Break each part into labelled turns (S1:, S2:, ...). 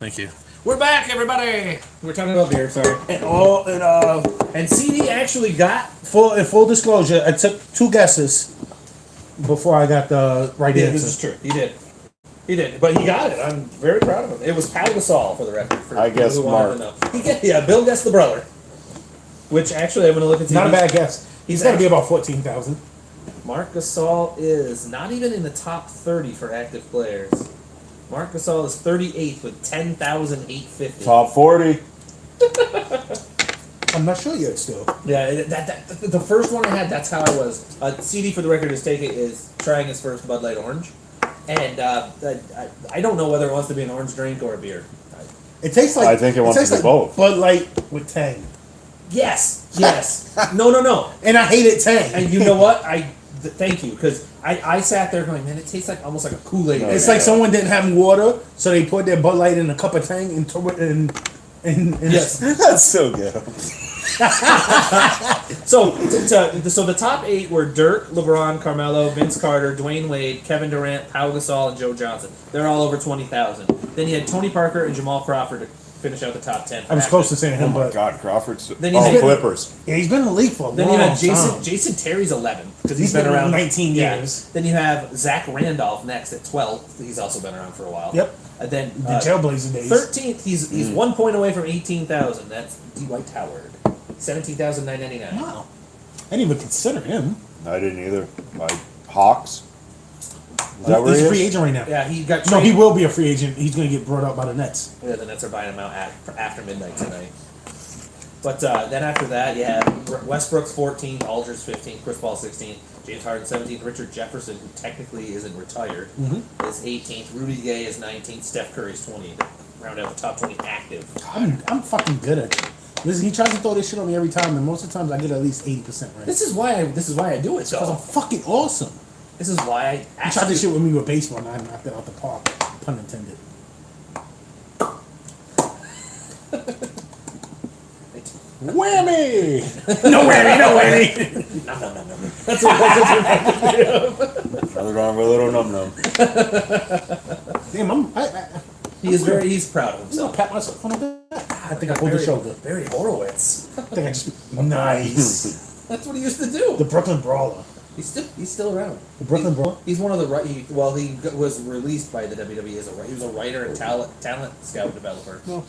S1: Thank you. We're back, everybody. We're talking about beer. Sorry.
S2: And CD actually got full disclosure. I took 2 guesses before I got the right
S1: Yeah,
S2: answer.
S1: this is true. He did. He did, but he got it. I'm very proud of him. It was Pau Gasol for the record. For
S3: I guess
S1: who wanted
S3: Mark.
S1: to know. Yeah, Bill guessed the brother. Which actually, I'm going to look at.
S2: Not a bad guess. He's got to be
S1: actually-
S2: about 14,000.
S1: Mark Gasol is not even in the top 30 for active players. Mark Gasol is 38th with 10,850.
S3: Top 40.
S2: I'm not sure yet. Still,
S1: Yeah, the first one I had. That's how I was. CD for the record is trying his first Bud Light Orange, and I don't know whether it wants to be an orange drink or a beer.
S2: it tastes like.
S3: I think it wants
S2: tastes
S3: to be
S2: like
S3: both.
S2: Bud Light with Tang,
S1: Yes. No.
S2: and I hated Tang.
S1: And you know what? Thank you, because I sat there going, man, it tastes like almost like a Kool-Aid.
S3: No,
S2: It's
S3: yeah.
S2: like someone didn't have water, so they put their Bud Light in a cup of Tang and threw it in.
S1: Yes.
S3: That's so good.
S1: So the top 8 were Dirk, LeBron, Carmelo, Vince Carter, Dwayne Wade, Kevin Durant, Pau Gasol, and Joe Johnson. They're all over 20,000. Then you had Tony Parker and Jamal Crawford to finish out the top 10.
S2: I was close to saying
S3: Oh
S2: him,
S3: my
S2: but
S3: God, Crawford's.
S1: Then he's been-
S3: Clippers.
S2: yeah, he's been in the league for a
S1: Then
S2: long
S1: you had
S2: time.
S1: Jason Terry's 11 because
S2: He's
S1: he's been
S2: been
S1: around
S2: 19
S1: Yeah.
S2: years.
S1: Then you have Zach Randolph next at 12. He's also been around for a while.
S2: Yep.
S1: And then
S2: The Trailblazer days.
S1: 13th, he's 1 point away from 18,000. That's Dwight Howard. 17,999.
S2: Wow. I didn't even consider him.
S3: I didn't either. Like Hawks. Is that where
S2: He's
S3: he
S2: a
S3: is?
S2: free agent right now.
S1: Yeah, he got
S2: No, he
S1: traded.
S2: will be a free agent. He's going to get brought up by the Nets.
S1: Yeah, the Nets are buying him out after midnight tonight. But then after that, you have Westbrook's 14th, Aldridge 15th, Chris Paul 16th, James Harden 17th, Richard Jefferson, who technically isn't retired, is 18th, Rudy Gay is 19th, Steph Curry's 20th. Round out the top 20 active.
S2: I'm fucking good at it. Listen, he tries to throw this shit on me every time, and most of the times I get at least 80% right.
S1: This is why I do it.
S2: Because I'm
S1: So
S2: fucking awesome.
S1: this is why I
S2: He tried
S1: actually
S2: this shit with me with baseball, and I knocked it out the park. Pun intended. Whammy! No whammy, no whammy!
S1: That's what
S3: Another round of a little num num.
S2: Damn,
S1: he's proud of
S2: I'm gonna
S1: himself.
S2: pat myself on the back. I think I pulled the shoulder.
S1: Barry Horowitz.
S2: I think I just... Nice.
S1: That's what he used to do.
S2: The Brooklyn Brawler.
S1: He's still around.
S2: The Brooklyn Brawler?
S1: He's one of the he was released by the WWE as he was a writer and talent scout developer.
S2: No.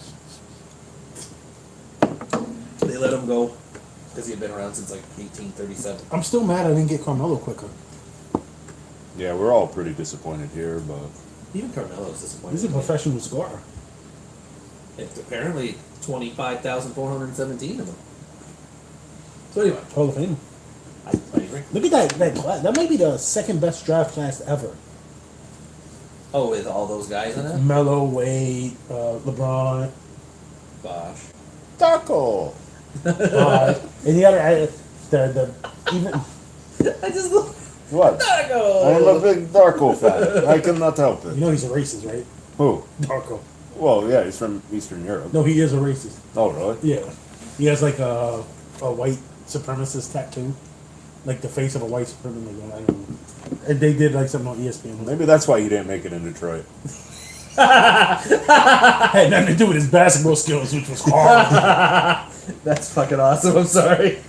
S1: They let him go because he had been around since like 1837.
S2: I'm still mad I didn't get Carmelo quicker.
S3: Yeah, we're all pretty disappointed here, but
S1: Even Carmelo's disappointed.
S2: He's a professional scorer.
S1: It's apparently 25,417 of them. So anyway,
S2: Hall of Fame.
S1: I agree.
S2: Look at that class. That might be the second best draft class ever.
S1: Oh, with all those guys in it?
S2: Melo, Wade, LeBron.
S1: Gosh.
S3: Taco.
S2: And the other, the even
S1: I just look.
S3: What? I'm a big Darko fan. I cannot help
S2: you
S3: it.
S2: know he's a racist, right?
S3: Who?
S2: Darko.
S3: Well, yeah, he's from Eastern Europe.
S2: No, he is a racist.
S3: Oh, really?
S2: Yeah, he has like a white supremacist tattoo, like the face of a white supremacist. I don't know. And they did like something on ESPN.
S3: Maybe that's why he didn't make it in Detroit.
S2: Had nothing to do with his basketball skills, which was horrible.
S1: That's fucking awesome. I'm sorry.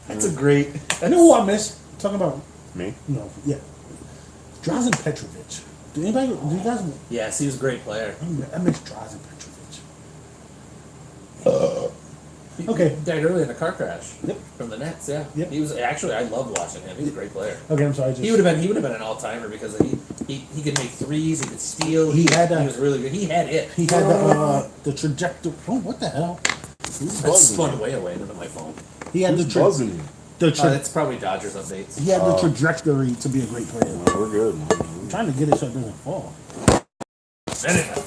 S1: That's a great.
S2: You know who I miss? Talking about
S3: Me?
S2: no, yeah, Drazen Petrovic. Do you guys?
S1: Yes, he was a great player.
S2: I miss Drazen Petrovic. Okay.
S1: He died early in a car crash.
S2: Yep.
S1: From the Nets. Yeah.
S2: Yep.
S1: He was actually. I loved watching him. He was a great player.
S2: Okay, I'm sorry.
S1: He would have been an all timer because he could make threes. He could steal.
S2: He had
S1: he was really good. He had it.
S2: He had the trajectory. Oh, what the hell?
S1: That spun way away into my phone.
S2: He had
S3: Who's buzzing you?
S1: That's probably Dodgers updates.
S2: he had the trajectory to be a great player.
S3: No, we're good.
S2: I'm trying to get it so it doesn't fall.
S1: Anyway.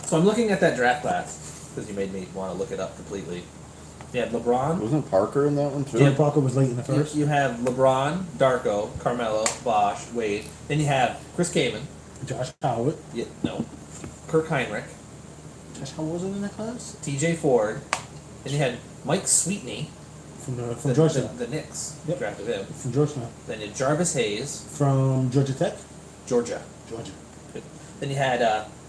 S1: So I'm looking at that draft class because you made me want to look it up completely. You had LeBron.
S3: Wasn't Parker in that one too?
S2: Dan Parker was late in the first.
S1: You have LeBron, Darko, Carmelo, Bosch, Wade. Then you have Chris Kaman.
S2: Josh Howard.
S1: No. Kirk Heinrich.
S2: Josh Howard wasn't in that class?
S1: T.J. Ford. Then you had Mike Sweetney.
S2: From Georgetown.
S1: The Knicks
S2: Yep.
S1: drafted him.
S2: From Georgetown.
S1: Then you had Jarvis Hayes,
S2: From Georgia Tech?
S1: Georgia.
S2: Georgia.
S1: Then you had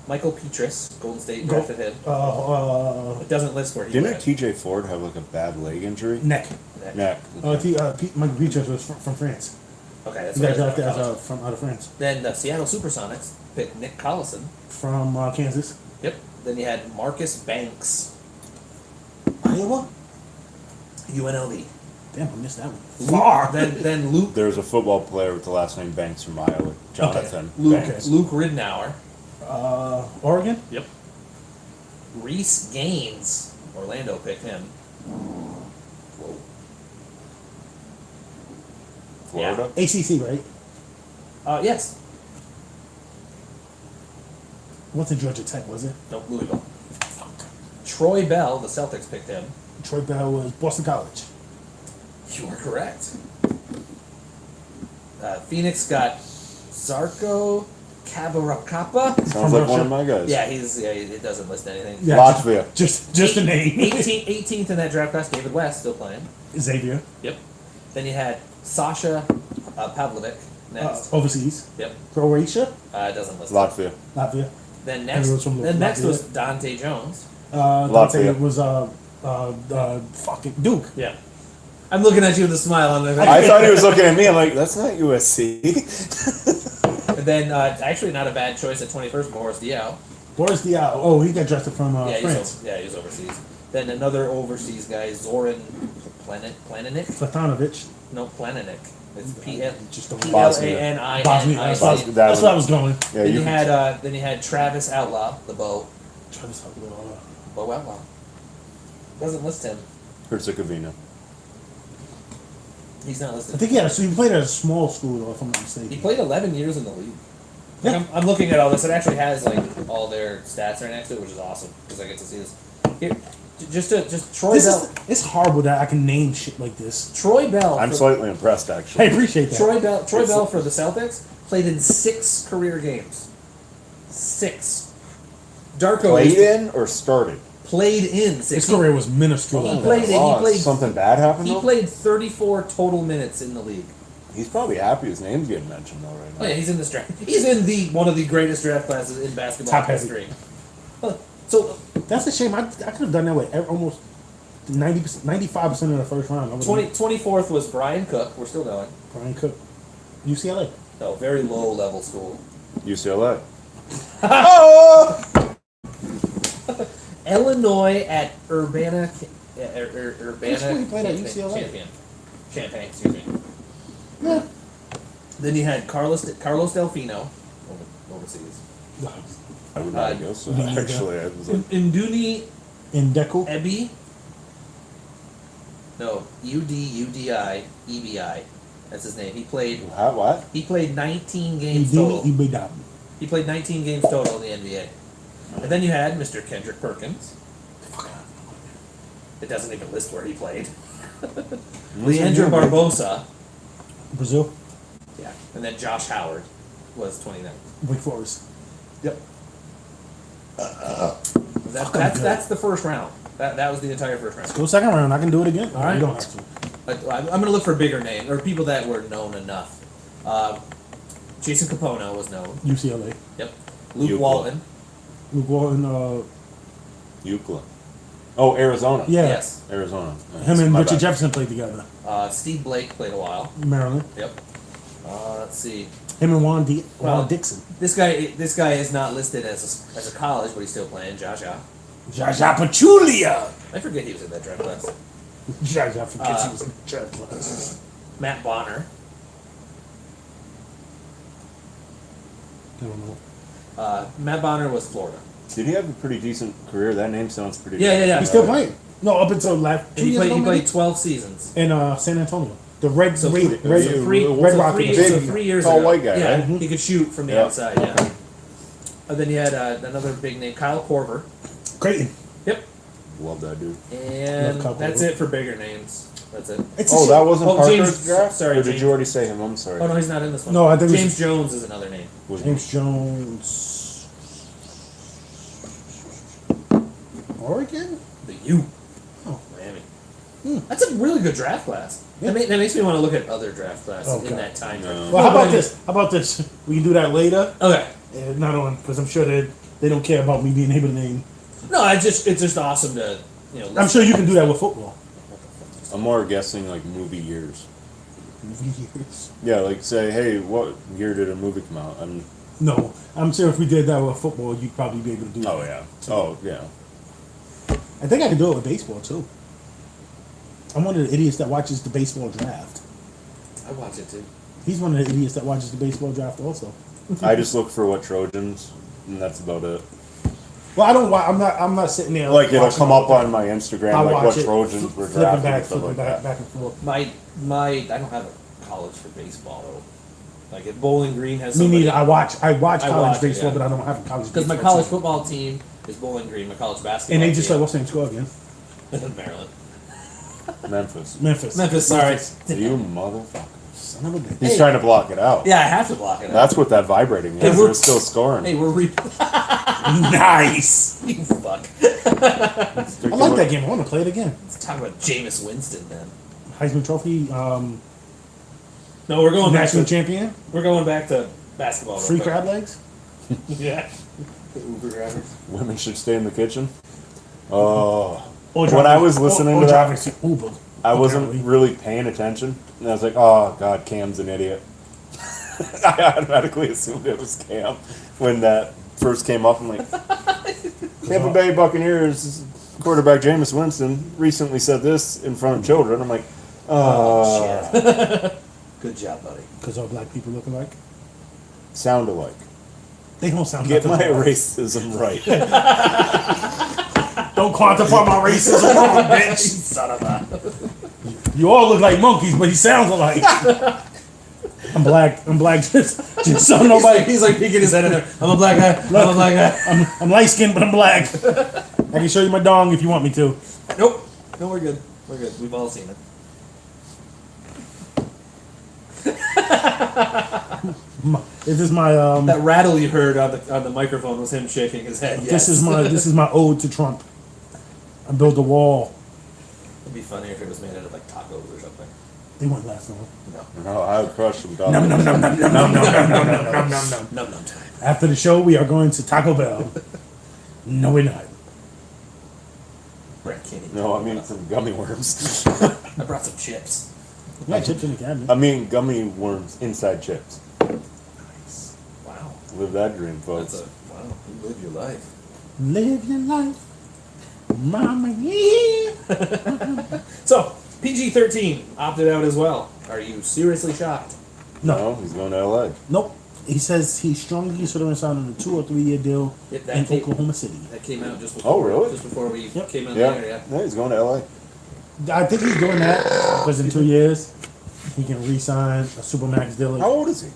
S1: Michael Petras, Golden State drafted him. It doesn't list where he
S3: Didn't
S1: went.
S3: TJ Ford have like a bad leg injury?
S2: Neck.
S3: Neck.
S2: Michael Petras was from France.
S1: Okay, that's
S2: He got
S1: what I
S2: drafted
S1: thought.
S2: from out of France.
S1: Then the Seattle Supersonics picked Nick Collison.
S2: From Kansas.
S1: Yep. Then you had Marcus Banks,
S2: Iowa?
S1: UNLV.
S2: Damn, I missed that one.
S1: Then Luke
S3: There's a football player with the last name Banks from Iowa. Jonathan
S1: Luke
S3: Banks.
S1: Luke Ridnour.
S2: Oregon?
S1: Yep. Reese Gaines, Orlando picked him. Whoa.
S3: Florida.
S2: ACC, right?
S1: Yes.
S2: What's in Georgia Tech, was it?
S1: Nope, Louisville. Troy Bell, the Celtics picked him.
S2: Troy Bell was Boston College.
S1: You are correct. Phoenix got Zarko Kabarakapa.
S3: Sounds like one of my guys.
S1: Yeah, it doesn't list anything.
S2: Yeah,
S3: Latvia.
S2: Just a name.
S1: 18th in that draft class, David West still playing.
S2: Xavier.
S1: Yep. Then you had Sasha Pavlovic next.
S2: Overseas.
S1: Yep.
S2: Croatia.
S1: It doesn't list.
S3: Latvia.
S2: Latvia.
S1: Then
S2: And it was
S1: next,
S2: from
S1: next
S2: Latvia.
S1: was Dante Jones.
S2: Dante
S3: Latvia.
S2: was fucking Duke.
S1: Yeah. I'm looking at you with a smile on the
S3: I thought he was looking at me. I'm like, that's not USC.
S1: And then actually not a bad choice at 21st, Boris Diaw.
S2: Boris Diaw. Oh, he got drafted from
S1: Yeah,
S2: France.
S1: he's overseas. Then another overseas guy, Zoran Planinic.
S2: Zlatanovich.
S1: No, Planinic. It's
S2: Just don't
S3: Bosnia.
S1: P-L-A-N-I-N-I-C.
S2: Bosnia. That's where I was going.
S3: Yeah,
S1: Then you
S3: you
S1: had Travis Outlaw, the Bo
S2: Travis Outlaw.
S1: Outlaw. Doesn't list him.
S3: Herzegovina.
S1: He's not
S2: I
S1: listed.
S2: think he played at a small school, though, if I'm not mistaken.
S1: He played 11 years in the league.
S2: Yeah.
S1: Like, I'm looking at all this. It actually has like all their stats right next to it, which is awesome because I get to see this. Here, just Troy Bell.
S2: It's horrible that I can name shit like this.
S1: Troy Bell.
S3: I'm
S1: for-
S3: slightly impressed,
S2: I
S3: actually.
S2: appreciate that.
S1: Troy Bell for the Celtics played in 6 career games. 6. Darko
S3: Played
S1: was-
S3: in or started?
S1: played in 6.
S2: His career was minuscule.
S1: He played in-
S3: Oh,
S1: played-
S3: something bad happened
S1: He
S3: though?
S1: played 34 total minutes in the league.
S3: He's probably happy his name's getting mentioned though right
S1: Oh
S3: now.
S1: yeah, he's in this draft. He's in one of the greatest draft classes in basketball
S2: Top heavy.
S1: history. So
S2: That's a shame. I could have done that with almost 95% of the first round. I would've
S1: 24th was Brian Cook. We're still going.
S2: Brian Cook. UCLA.
S1: No, very low level school.
S3: UCLA. Oh!
S1: Illinois at Urbana. Urbana.
S2: Which one he played at
S1: Champaign.
S2: UCLA?
S1: Champaign, excuse me.
S2: Yeah.
S1: Then you had Carlos Delfino, overseas.
S3: I would not guess so.
S2: yeah.
S3: Actually, I was like,
S1: Induni
S2: In Deco.
S1: Ebi. No, UDI EBI. That's his name. He played
S3: what?
S1: 19 games total.
S2: Ibidab.
S1: He played 19 games total in the NBA. And then you had Mr. Kendrick Perkins. It doesn't even list where he played. Leandro Barbosa.
S2: Brazil.
S1: Yeah. And then Josh Howard was 29.
S2: Wake Forest.
S1: Yep.
S2: Fucking good.
S1: That's the first round. That was the entire first round.
S2: Go second round. I can do it again.
S1: All right.
S2: You don't have to.
S1: I'm going to look for bigger names, or people that were known enough. Jason Capono was known.
S2: UCLA.
S1: Yep. Luke
S3: Euclid.
S1: Walton.
S2: Luke Walton.
S3: Euclid. Oh, Arizona.
S2: Yeah.
S1: Yes.
S3: Arizona.
S2: Him and
S3: My
S2: Richard
S3: bad.
S2: Jefferson played together.
S1: Steve Blake played a while.
S2: Maryland.
S1: Yep. Let's see.
S2: Him and Juan
S1: Well,
S2: Dixon.
S1: This guy is not listed as a college, but he's still playing. Jaja.
S2: Jaja Pachulia.
S1: I forget he was in that draft class.
S2: Jaja forgets he was in the draft class.
S1: Matt Bonner.
S2: I don't know.
S1: Matt Bonner was Florida.
S3: Did he have a pretty decent career? That name sounds pretty
S1: Yeah.
S2: He's still playing. No, up until last
S1: And
S2: 2
S1: he
S2: years
S1: played.
S2: ago,
S1: He
S2: maybe?
S1: played 12 seasons.
S2: In San Antonio. The Red
S1: So
S2: Red
S1: three,
S2: Red,
S1: so three,
S2: Red
S1: so
S2: Rocket.
S1: three,
S3: Big,
S1: so 3 years
S3: tall
S1: ago.
S3: white guy,
S1: Yeah,
S3: right?
S1: he could shoot from the
S3: Yeah.
S1: outside. Yeah. And then you had another big name, Kyle Korver.
S2: Creighton.
S1: Yep.
S3: Love that dude.
S1: And
S2: Love Kyle
S1: that's
S2: Korver.
S1: it for bigger names. That's it.
S2: It's a
S3: Oh,
S2: shit.
S3: that wasn't
S1: Oh,
S3: Parker's
S1: James-
S3: draft?
S1: sorry,
S3: Or did
S1: James.
S3: you already say him? I'm sorry.
S1: Oh no, he's not in this one.
S2: No, I think it was-
S1: James Jones is another name.
S3: Was
S2: James Jones. Oregon?
S1: The U.
S2: Oh.
S1: Miami. That's a really good draft class.
S2: Yeah.
S1: That makes me want to look at other draft classes
S2: Okay.
S1: in that time frame.
S3: No.
S2: Well, how
S1: but I
S2: about
S1: mean-
S2: this? How about this? We can do that later.
S1: Okay.
S2: Not on, because I'm sure that They don't care about me being able to name.
S1: No, it's just awesome to
S2: I'm sure you can do that with football.
S3: I'm more guessing like movie years.
S2: Years.
S3: Yeah, like say, hey, what year did a movie come out?
S2: No, I'm sure if we did that with football, you'd probably be able to do that.
S3: Oh yeah. Oh yeah.
S2: I think I can do it with baseball too. I'm one of the idiots that watches the baseball draft.
S1: I watch it too.
S2: He's one of the idiots that watches the baseball draft also.
S3: I just look for what Trojans, and that's about it.
S2: Well, I don't. I'm not sitting there
S3: Like it'll
S2: watching
S3: come
S2: all
S3: up
S2: the
S3: on
S2: time.
S3: my Instagram,
S2: I'll
S3: like
S2: watch
S3: what
S2: it,
S3: Trojans were
S2: flipping
S3: drafted
S2: back,
S3: and stuff
S2: flipping
S3: like
S2: back,
S3: that.
S2: back and forth.
S1: My I don't have a college for baseball though. Like if Bowling Green has
S2: Me
S1: somebody,
S2: neither. I watch college
S1: watch it,
S2: baseball,
S1: yeah.
S2: but I don't have a college
S1: because
S2: baseball
S1: my college
S2: team.
S1: football team is Bowling Green. My college basketball
S2: And they just
S1: team,
S2: like, what's the name score again?
S1: Maryland.
S3: Memphis.
S2: Memphis.
S1: Sorry.
S3: You motherfucker.
S2: Son of a bitch.
S3: He's
S1: Hey.
S3: trying to block it out.
S1: Yeah, I have to block it out.
S3: That's what that vibrating
S1: Hey,
S3: is.
S1: we're-
S3: They're still scoring.
S1: Hey, we're
S2: Nice.
S1: you fuck.
S2: I like that game. I want to play it again.
S1: Let's talk about Jameis Winston then.
S2: Heisman Trophy,
S1: No, we're going back
S2: national
S1: to
S2: champion,
S1: basketball. real
S2: free
S1: quick.
S2: crab legs.
S1: Yeah. The Uber drivers.
S3: Women should stay in the kitchen. Oh.
S2: Or
S3: When I was listening
S2: or
S3: to that,
S2: driving to Uber.
S3: I wasn't
S2: apparently.
S3: really paying attention. And I was like, oh, God, Cam's an idiot. I automatically assumed it was Cam when that first came up. I'm like, Tampa Bay Buccaneers quarterback Jameis Winston recently said this in front of children. I'm like,
S1: Oh, shit. Good job, buddy.
S2: Because all black people look alike.
S3: sound alike.
S2: They don't sound
S3: Get
S2: nothing
S3: my
S2: alike.
S3: racism right.
S2: Don't quantify my racism wrong, bitch.
S1: Son of a.
S2: You all look like monkeys, but he sounds alike. I'm black. Just so nobody.
S1: He's like peeking his head in there. I'm a black guy. I'm a black guy.
S2: I'm light skinned, but I'm black. I can show you my dong if you want me to.
S1: Nope. No, we're good. We're good. We've all seen it.
S2: This is my
S1: That rattle you heard on the microphone was him shaking his head. Yes.
S2: this is my ode to Trump. I built a wall.
S1: It'd be funny if it was made out of like tacos or something.
S2: They wouldn't last long.
S1: No.
S3: No, I would crush them. Dog.
S2: Num num num num num num num num num num num num.
S1: Num num time.
S2: After the show, we are going to Taco Bell. No, we're not.
S1: Brett can't eat
S3: No, I
S1: Taco
S3: mean
S1: Bell.
S3: some gummy worms.
S1: I brought some chips.
S2: We got chips in the cabinet.
S3: I mean gummy worms inside chips.
S2: Nice.
S1: Wow.
S3: Live that dream, folks.
S1: That's a wow. You live your life.
S2: Live your life, mama. Yeah.
S1: So PG-13 opted out as well. Are you seriously shocked?
S2: No,
S3: He's going to LA.
S2: nope. He says he's strongly considering signing a 2 or 3 year deal
S1: Yep, that
S2: in
S1: came-
S2: Oklahoma City.
S1: That came out just before.
S3: Oh, really?
S1: Just before we
S2: Yep.
S1: came on
S3: Yeah.
S1: the air. Yeah.
S3: He's going to LA.
S2: I think he's doing that because in 2 years he can re-sign a supermax deal.
S3: How old is he?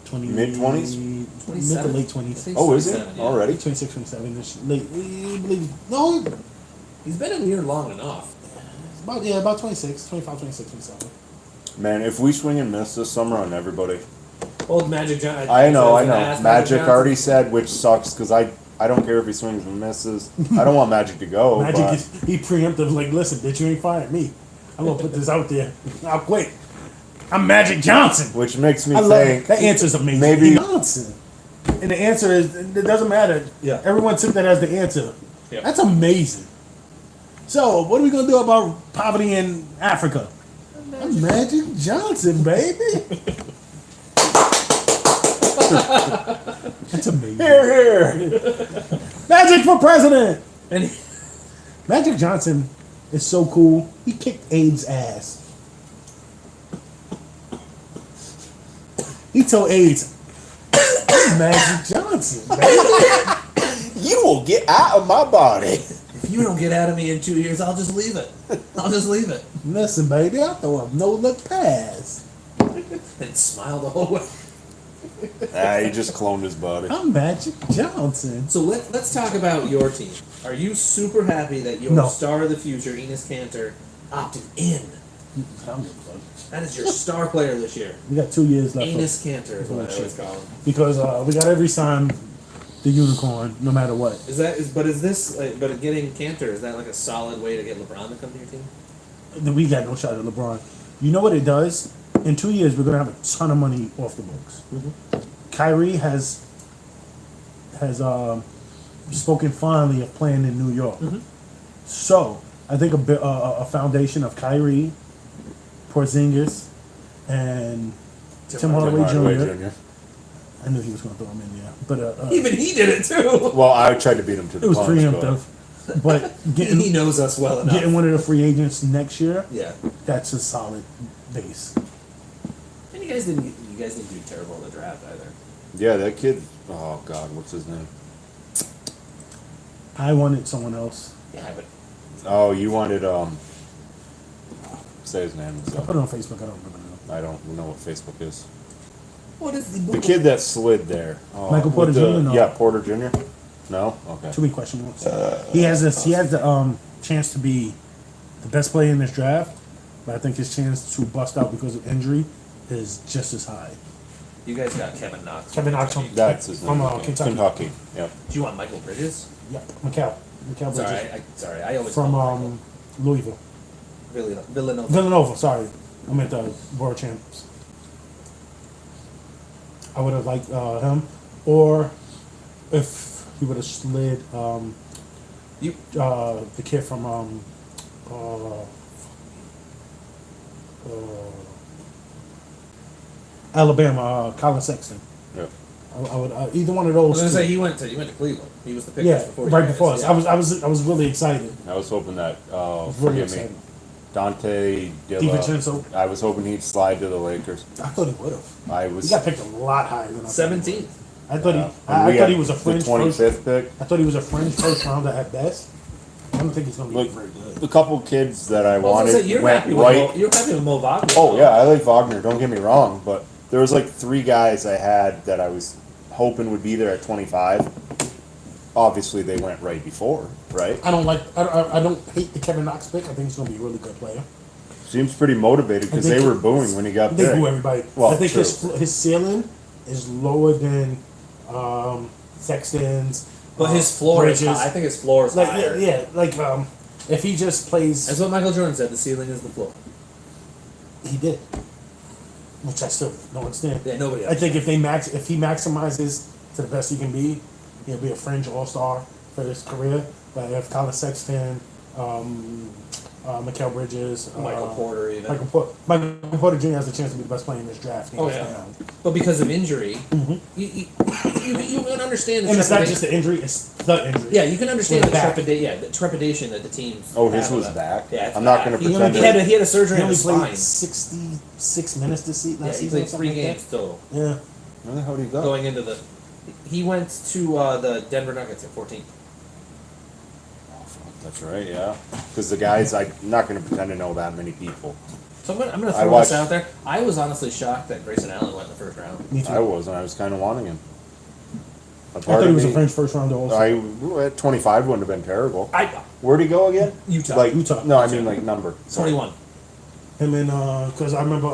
S2: 20,
S3: Mid-20s?
S2: mid to
S1: 27.
S2: late
S1: I
S2: 20s.
S1: think
S3: Oh, is he
S1: 27, yeah.
S3: already?
S2: 26, 27 ish. Late. I believe. No,
S1: He's been in here long enough.
S2: about 26, 25, 26, 27.
S3: Man, if we swing and miss this summer on everybody,
S1: Old Magic Johnson.
S3: I know. Magic already said, which sucks because I don't care if he swings and misses. I don't want Magic to go.
S2: Magic
S3: but
S2: is he preemptive like, listen, bitch, you ain't fired me. I'm gonna put this out there. I'll quit. I'm Magic Johnson.
S3: which makes me
S2: I love
S3: think
S2: it. That answer's amazing.
S3: maybe-
S2: Johnson. And the answer is it doesn't matter.
S1: Yeah.
S2: Everyone took that as the answer.
S1: Yeah.
S2: That's amazing. So what are we gonna do about poverty in Africa? I'm Magic Johnson, baby. That's amazing.
S3: here.
S2: Magic for president.
S1: And
S2: Magic Johnson is so cool. He kicked AIDS ass. He told AIDS, "I'm Magic Johnson, baby."
S3: You will get out of my body.
S1: if you don't get out of me in 2 years, I'll just leave it. I'll just leave it.
S2: Listen, baby, I'll throw a no-look pass.
S1: And smile the whole way.
S3: He just cloned his body.
S2: I'm Magic Johnson.
S1: So let's talk about your team. Are you super happy that your
S2: No.
S1: star of the future, Enos Cantor, opted in? That is your star player this year.
S2: We got 2 years left
S1: Enos Cantor is what I
S2: Oh,
S1: always
S2: shit.
S1: call him.
S2: because we got every sign the unicorn, no matter what.
S1: But getting Cantor, is that like a solid way to get LeBron to come to your team?
S2: We got no shot at LeBron. You know what it does? In 2 years, we're gonna have a ton of money off the books. Kyrie has spoken fondly of playing in New York.
S1: Mhm.
S2: So I think a foundation of Kyrie, Porzingis, and Tim Hardaway Jr. I knew he was going to throw him in there, but
S1: Even he did it too.
S3: Well, I tried to beat him to the
S2: it was
S3: punch.
S2: preemptive. But
S1: He
S2: getting
S1: knows us well enough.
S2: getting one of the free agents next year,
S1: Yeah.
S2: that's a solid base.
S1: And you guys didn't do terrible in the draft either.
S3: Yeah, that kid. Oh God, what's his name?
S2: I wanted someone else.
S1: Yeah, but
S3: Oh, you wanted Say his name.
S2: I put it on Facebook. I don't remember now.
S3: I don't know what Facebook is.
S1: what is
S3: The kid that slid there. Oh,
S2: Michael Porter
S3: with the-
S2: Jr.? No.
S3: Yeah, Porter Jr. No. Okay.
S2: Too many question marks. He has this. He has the chance to be the best player in this draft, but I think his chance to bust out because of injury is just as high.
S1: You guys got Kevin Knox.
S2: Kevin Knox from
S3: That's his name.
S2: from
S3: okay.
S2: Kentucky.
S3: Yep.
S1: Do you want Michael Bridges?
S2: Yep, Mikal
S1: Sorry,
S2: Bridges
S1: sorry. I always
S2: from
S1: call him
S2: Louisville,
S1: Michael. Villanova.
S2: Villanova. Sorry, I meant the world champs. I would have liked him, or if he would have slid
S1: You
S2: the kid from Alabama, Colin Sexton.
S3: Yep.
S2: I would either one of
S1: I
S2: those.
S1: was gonna
S2: two.
S1: say he went to Cleveland. He was the pick
S2: Yeah,
S1: before.
S2: right
S1: you
S2: before
S1: guys.
S2: us. I was really excited.
S3: I was hoping that.
S2: I was really
S3: Forgive me.
S2: excited.
S3: Dante
S2: DiVincenzo.
S3: I was hoping he'd slide to the Lakers.
S2: I thought he would have.
S3: I
S2: He
S3: was.
S2: got picked a lot higher than I thought he would.
S1: 17th.
S2: I thought
S3: We
S2: I thought he
S3: had
S2: was a
S3: the
S2: fringe first.
S3: 25th pick.
S2: I thought he was a fringe first rounder at best. I don't think he's going to be
S3: Look,
S2: very good.
S3: the couple kids that I
S1: I was gonna
S3: wanted
S1: say, you're
S3: went
S1: happy with
S3: right.
S1: you're happy with Mo Wagner.
S3: Oh yeah, I like Wagner. Don't get me wrong, but there was like 3 guys I had that I was hoping would be there at 25. Obviously, they went right before, right?
S2: I don't hate the Kevin Knox pick. I think he's going to be a really good player.
S3: Seems pretty motivated because
S2: I think
S3: they were booing when he got
S2: They
S3: there.
S2: do everybody.
S3: Well,
S2: I think
S3: true.
S2: his ceiling is lower than Sexton's.
S1: But his floor is
S2: Bridges.
S1: high. I think his floor is
S2: Like
S1: higher.
S2: yeah, like if he just plays,
S1: That's what Michael Jordan said. The ceiling is the floor.
S2: he did, which I still don't understand.
S1: Yeah, nobody
S2: I
S1: else.
S2: think if he maximizes to the best he can be, he'll be a fringe all-star for his career. But if Colin Sexton, Mikal Bridges,
S1: Michael Porter even.
S2: Michael Porter Jr. has a chance to be the best player in this draft.
S1: Oh,
S2: hands
S1: yeah.
S2: down.
S1: But because of injury, you can understand the
S2: And it's not
S1: trepidation.
S2: just the injury; it's the injury.
S1: Yeah, you can understand
S2: With
S1: the
S2: back.
S1: trepidation that the teams.
S3: Oh, his
S1: have
S3: was
S1: about-
S3: back?
S1: Yeah, it's
S3: I'm not
S1: back.
S3: gonna
S1: He-
S3: pretend
S1: He had a surgery
S2: He
S1: on
S2: only
S1: his
S2: played
S1: spine.
S2: 66 minutes this season.
S1: Yeah,
S2: last
S1: he
S2: season or
S1: played
S2: something
S1: 3
S2: like
S1: games total.
S2: that. Yeah.
S3: Where the hell did he go?
S1: Going into the, he went to the Denver Nuggets at 14.
S3: That's right, yeah. Because the guys, I'm not going to pretend to know that many people.
S1: So I'm gonna
S3: I
S1: throw
S3: watched-
S1: this out there. I was honestly shocked that Grayson Allen went in the first round.
S2: Me too.
S3: I wasn't. I was kind of wanting him.
S2: I thought he was a French first rounder also.
S3: At 25 wouldn't have been terrible.
S1: I
S3: Where'd he go again?
S1: Utah.
S3: Like
S2: Utah.
S3: No, I mean like number.
S1: 21.
S2: Him and because I remember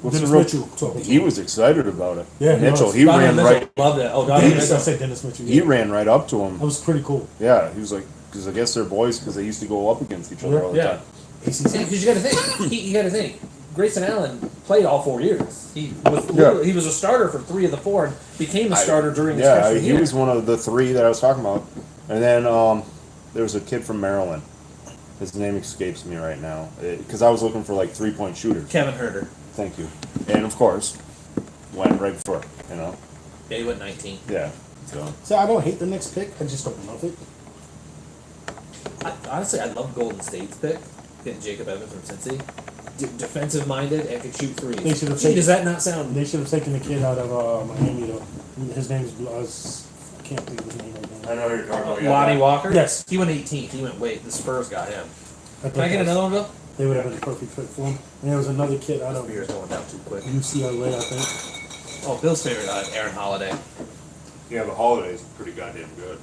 S3: What's
S2: Dennis
S3: the real-
S2: Mitchell talking.
S3: He was excited about it.
S2: Yeah, he
S3: Mitchell.
S2: was.
S3: He
S1: Donovan
S3: ran
S1: Mitchell
S3: right.
S1: Loved it. Oh, Donovan
S2: Dennis, I
S1: Mitchell.
S2: said Dennis Mitchell.
S3: He
S2: Yeah.
S3: ran right up to him.
S2: That was pretty cool.
S3: Yeah, he was like, because I guess they're boys because they used to go up against each other all the
S1: Yeah.
S3: time.
S1: Because you got to think, you got to think. Grayson Allen played all 4 years. He was
S3: Yeah.
S1: he was a starter for 3 of the 4 and became a
S3: I-
S1: starter during his
S3: Yeah,
S1: freshman
S3: he
S1: year.
S3: was one of the 3 that I was talking about. And then there was a kid from Maryland. His name escapes me right now because I was looking for like 3-point shooters.
S1: Kevin Herter.
S3: Thank you. And of course, went right before. You know.
S1: Yeah, he went 19.
S3: Yeah. So
S2: So I don't hate the next pick. I just don't love it.
S1: Honestly, I love Golden State's pick, getting Jacob Evans from Cincy. Defensive minded and could shoot threes.
S2: They should have
S1: Gee,
S2: taken-
S1: does that not sound?
S2: They should have taken the kid out of Miami though. His name is I can't think of his name right now.
S3: I know who you're talking
S1: Lonnie Walker?
S2: Yes.
S1: He went 18th. He went, wait, the Spurs got him.
S2: thought
S1: Can I get
S2: that's-
S1: another one, Bill?
S2: They would have been the perfect fit for him. And there was another kid out of
S1: Beer's going down too quick.
S2: UCLA, I think.
S1: Oh, Bill's favorite, Aaron Holiday.
S3: Yeah, but Holiday's pretty goddamn good.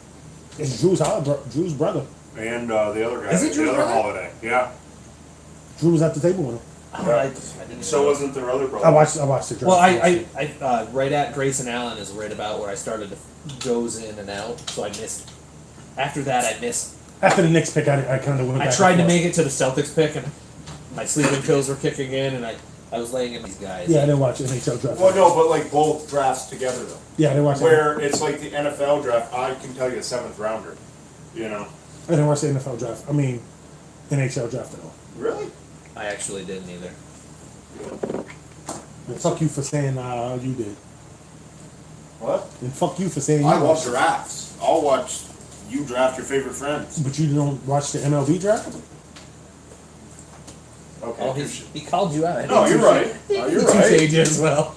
S2: It's Drew's brother.
S3: And the other guy,
S1: Is it Drew's brother?
S3: Holiday. Yeah.
S2: Drew was at the table with him.
S1: I didn't know.
S3: wasn't their other brother.
S2: I watched the draft.
S1: Well, I right at Grayson Allen is right about where I started to goes in and out. So I missed. After that, I missed.
S2: After the next pick, I kind of went
S1: I
S2: back
S1: tried
S2: and
S1: to
S2: forth.
S1: make it to the Celtics pick, and my sleeping pills were kicking in, and I I was laying in these guys.
S2: Yeah, I didn't watch NHL draft.
S4: Well, no, but like both drafts together though.
S2: Yeah, I didn't watch.
S4: Where it's like the NFL draft, I can tell you a 7th rounder. You know.
S2: I didn't watch the NFL draft. I mean, NHL draft at all.
S4: Really?
S1: I actually didn't either.
S2: And fuck you for saying you did.
S4: What?
S2: And fuck you for saying you
S4: I love
S2: watched it.
S4: drafts. I'll watch you draft your favorite friends.
S2: But you don't watch the MLB draft?
S4: Okay.
S1: Oh, he called you out.
S4: No, you're right. No, you're right.
S1: AJ as well.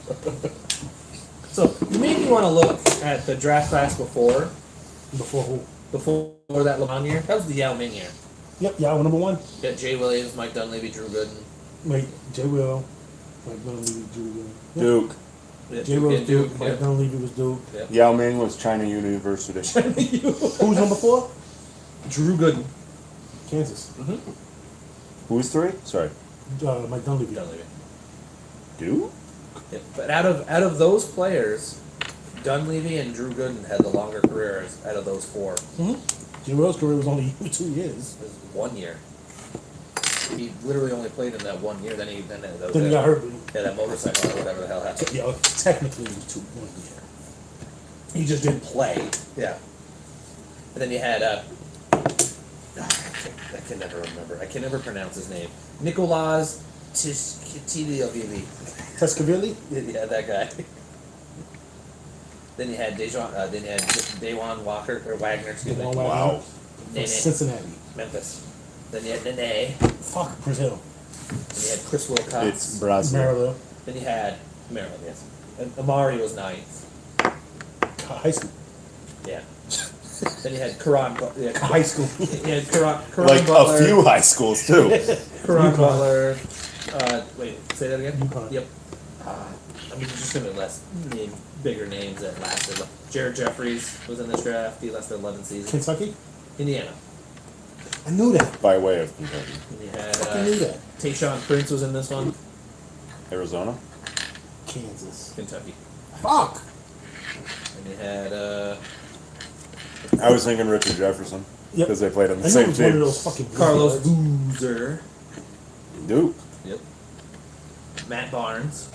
S1: So you made me want to look at the draft class before
S2: Before who?
S1: that LeBron year. That was the Yao Ming year.
S2: Yep, Yao number 1.
S1: You got Jay Williams, Mike Dunleavy, Drew Gooden.
S2: Wait, J. Will. Mike Dunleavy, Drew Will. Yep.
S3: Duke.
S1: Yeah,
S2: J. Will was Duke.
S1: Duke.
S2: Mike Dunleavy was Duke.
S3: Yao Ming was China University.
S2: Who's number 4?
S1: Drew Gooden.
S2: Kansas.
S3: Who's 3? Sorry.
S2: Mike Dunleavy.
S1: Dunleavy.
S3: Duke?
S1: Yeah, but out of those players, Dunleavy and Drew Gooden had the longer careers out of those 4.
S2: J. Will's career was only 2 years.
S1: It was 1 year. He literally only played in that 1 year. Then he
S2: Then he got hurt.
S1: Yeah, that motorcycle or whatever the hell happened.
S2: Yeah, technically it was 1 year.
S1: He just didn't play. Yeah. And then you had I can never remember. I can never pronounce his name. Nicolas Tishkitiliovili.
S2: Tescavilli?
S1: Yeah, that guy. Then you had Dajuan Walker or Wagner, excuse me.
S2: Dajuan Wagner.
S3: Wow.
S2: From
S1: Nene,
S2: Cincinnati.
S1: Memphis. Then you had Nene.
S2: Fuck Brazil.
S1: Then you had Chris Wilcox.
S3: It's Brazil.
S2: Maryland.
S1: Then you had Maryland, yes. And Amari was 9th.
S2: High school.
S1: Yeah. Then you had Karan. Yeah,
S2: High school.
S1: you had Karan
S3: Like
S1: Butler.
S3: a few high schools, too.
S1: Karan
S2: UConn.
S1: Butler. Wait, say that again?
S2: UConn.
S1: Yep. I mean, just gonna name bigger names that lasted. Jared Jeffries was in this draft. He lasted 11 seasons.
S2: Kentucky?
S1: Indiana.
S2: I knew that.
S3: By way of Kentucky.
S1: And you had
S2: I knew that.
S1: Tayshaun Prince was in this one.
S3: Arizona?
S2: Kansas.
S1: Kentucky.
S2: Fuck!
S1: And you had
S3: I was thinking Richard Jefferson.
S2: Yep.
S3: Because they played on
S2: I
S3: the
S2: knew it
S3: same
S2: was one of
S3: team.
S2: those fucking
S1: Carlos
S2: guards.
S1: Boozer.
S3: Duke.
S1: Yep. Matt Barnes.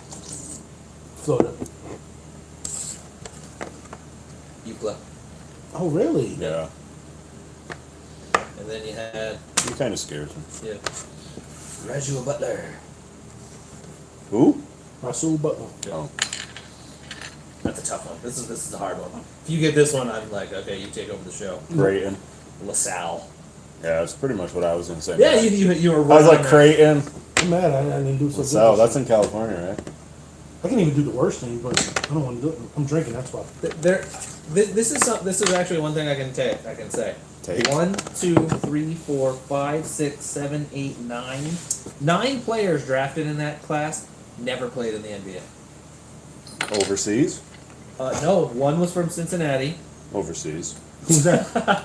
S2: Florida.
S1: UCLA.
S2: Oh, really?
S3: Yeah.
S1: And then you had
S3: He kind of scares me.
S1: Rajua Butler.
S3: Who?
S2: Rasul Butler.
S3: Oh.
S1: That's a tough one. This is a hard one. If you get this one, I'm like, okay, you take over the show.
S3: Creighton.
S1: LaSalle.
S3: Yeah, that's pretty much what I was going to say.
S1: Yeah, you were.
S3: I was like
S1: right on
S3: Creighton.
S2: I'm mad I didn't do so good.
S3: So that's in California, right?
S2: I can even do the worst thing, but I don't want to do it. I'm drinking, that's why.
S1: This is actually one thing I can say.
S3: Take.
S1: 1, 2, 3, 4, 5, 6, 7, 8, 9. 9 players drafted in that class never played in the NBA.
S3: Overseas?
S1: No, one was from Cincinnati.
S3: Overseas.
S2: Who's that?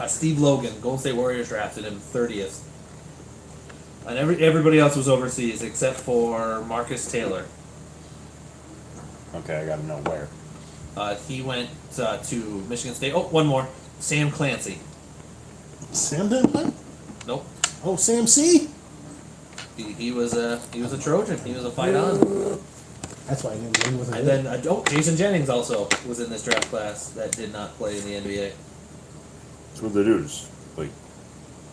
S1: Steve Logan, Golden State Warriors drafted him 30th. And everybody else was overseas except for Marcus Taylor.
S3: Okay, I got to know where.
S1: He went to Michigan State. Oh, one more. Sam Clancy.
S2: Sam didn't play?
S1: Nope.
S2: Oh, Sam C?
S1: He was a Trojan. He was a fight on.
S2: That's why he wasn't
S1: And
S2: there.
S1: then Jason Jennings also was in this draft class that did not play in the NBA.
S3: So what they do? Just, like,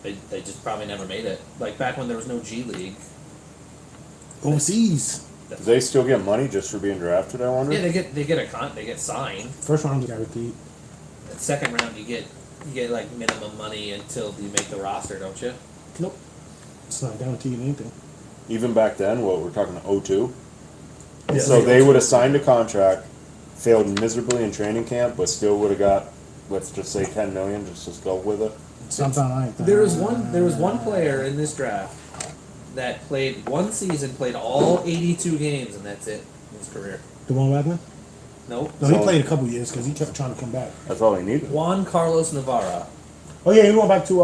S1: They just probably never made it. Like back when there was no G League.
S2: Overseas.
S3: do they still get money just for being drafted, I wonder?
S1: Yeah, they get signed.
S2: First round was guaranteed.
S1: The second round you get like minimum money until you make the roster, don't you?
S2: Nope. It's not guaranteed anything.
S3: Even back then, what, we're talking 02?
S1: Yeah.
S3: So they would have signed a contract, failed miserably in training camp, but still would have got, let's just say 10 million just to go with it.
S2: Sometime I ain't
S1: There was one player in this draft that played one season, played all 82 games, and that's it in his career.
S2: DeJuan Wagner?
S1: Nope.
S2: No, he
S3: So-
S2: played a couple years because he kept trying to come back.
S3: That's all he needed.
S1: Juan Carlos Navarra.
S2: Oh yeah, he went back to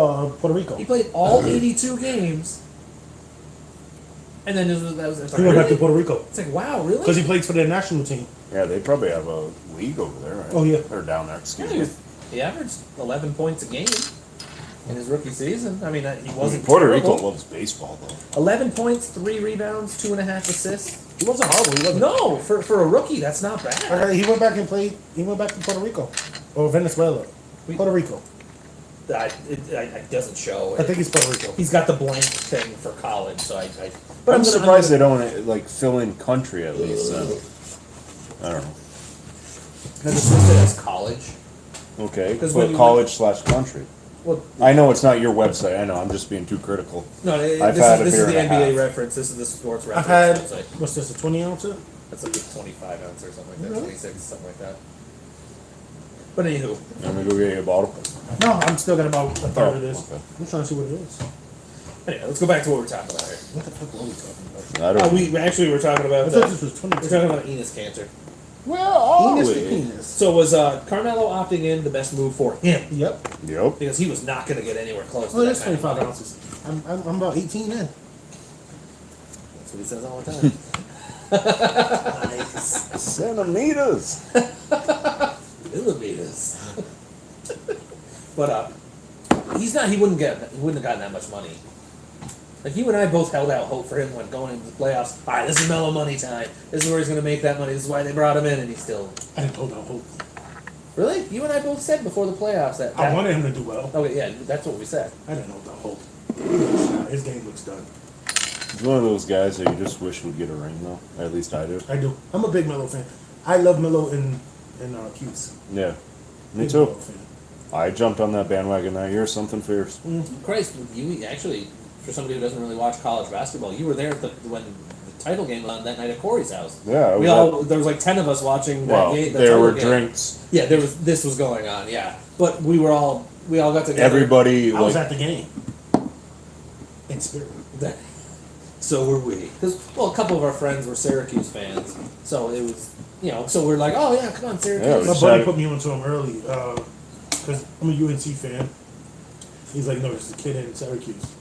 S2: Puerto Rico.
S1: He played all 82 games, and then it's
S2: He went back to
S1: really?
S2: Puerto Rico
S1: It's like, wow, really?
S2: because he played for their national team.
S3: Yeah, they probably have a league over there, right?
S2: Oh, yeah.
S3: Or down there, excuse me.
S1: He averaged 11 points a game. in his rookie season. I mean, he wasn't
S3: Puerto
S1: terrible.
S3: Rico loves baseball, though.
S1: 11 points, 3 rebounds, 2.5 assists.
S2: He wasn't horrible. He wasn't.
S1: No, for a rookie, that's not bad.
S2: Okay, he went back and played. He went back to Puerto Rico or Venezuela. Puerto Rico.
S1: It doesn't show.
S2: I think he's Puerto Rico.
S1: He's got the blank thing for college, so I
S3: But I'm
S1: gonna-
S3: surprised they
S1: gonna-
S3: don't like fill in country at least. I don't know.
S1: Because it's listed as college.
S3: Okay,
S1: 'Cause when
S3: but
S1: you
S3: college/country.
S1: Well,
S3: I know it's not your website. I know. I'm just being too critical.
S1: no,
S3: I've had a
S1: this is
S3: beer
S1: the
S3: and a
S1: NBA
S3: half.
S1: reference. This is the sports
S2: I've
S1: reference
S2: had
S1: website.
S2: what's this? A 20 ouncer?
S1: That's like a 25 ounce or something like that,
S2: Really?
S1: 26, something like that. But anywho,
S3: I'm gonna go get you a bottle.
S2: No, I'm still got about a third of this.
S3: okay.
S2: I'm trying to see what it is.
S1: anyway, let's go back to what we're talking about here.
S2: What the fuck were we talking about?
S3: I don't.
S1: We actually were talking
S2: I
S1: about
S2: thought this was 20.
S1: we're talking about Enos Cantor.
S3: Where are
S2: Penis
S3: we?
S2: to penis.
S1: So was Carmelo opting in the best move for him?
S2: Yep.
S3: Yep.
S1: Because he was not going to get anywhere close to
S2: Well,
S1: that
S2: it's
S1: kind of
S2: 25
S1: money.
S2: ounces. I'm about 18 in.
S1: That's what he says all the time. Nice.
S3: Centimeters.
S1: Millimeters. But he wouldn't have gotten that much money. Like you and I both held out hope for him when going into the playoffs. All right, this is Melo money time. This is where he's going to make that money. This is why they brought him in, and he still
S2: I didn't hold out hope.
S1: really. You and I both said before the playoffs that.
S2: I wanted him to do well.
S1: Okay, yeah, that's what we said.
S2: I didn't hold out hope. His game looks done.
S3: He's one of those guys that you just wish would get a ring, though. At least I do.
S2: I do. I'm a big Melo fan. I love Melo in Q's.
S3: Yeah. Me
S2: Big
S3: too.
S2: Melo fan.
S3: I jumped on that bandwagon that year. Something fierce.
S1: Christ, you actually, for somebody who doesn't really watch college basketball, you were there when the title game was on that night at Corey's house.
S3: Yeah. I was
S1: There was like 10 of us watching that
S3: well,
S1: game. the
S3: there
S1: title
S3: were
S1: game.
S3: drinks.
S1: Yeah, this was going on. Yeah, but we all got together.
S3: Everybody
S2: I was
S3: like
S2: at the game. In spirit.
S1: So were we. Because a couple of our friends were Syracuse fans, so it was so we're like, oh yeah, come on Syracuse.
S3: Yeah,
S2: My
S3: Just
S2: buddy
S3: had-
S2: put me onto him early because I'm a UNC fan. He's like, no, it's the kid in Syracuse.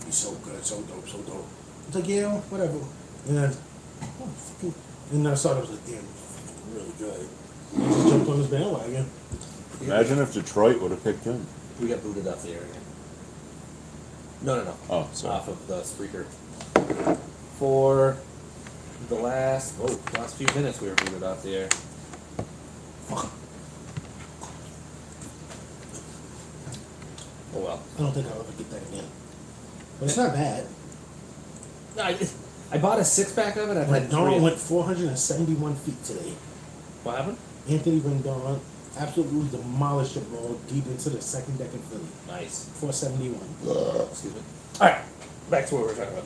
S2: He's so good, so dope, so dope. I was like, yeah, whatever. And then, I saw it, I was like, damn, really good. I just jumped on his bandwagon.
S3: Imagine if Detroit would have picked him.
S1: We got booted off the air again. No.
S3: Oh, sorry.
S1: Off of the Spreaker. For the last few minutes, we were booted off the air. Oh well.
S2: I don't think I'll ever get that again. But it's not bad.
S1: No, I bought a 6-pack of it. I've had
S2: Rendon
S1: 3.
S2: went 471 feet today.
S1: What happened?
S2: Anthony Rendon absolutely demolished the ball deep into the second deck in Philly.
S1: Nice.
S2: 471.
S1: Excuse me. All right, back to what we were talking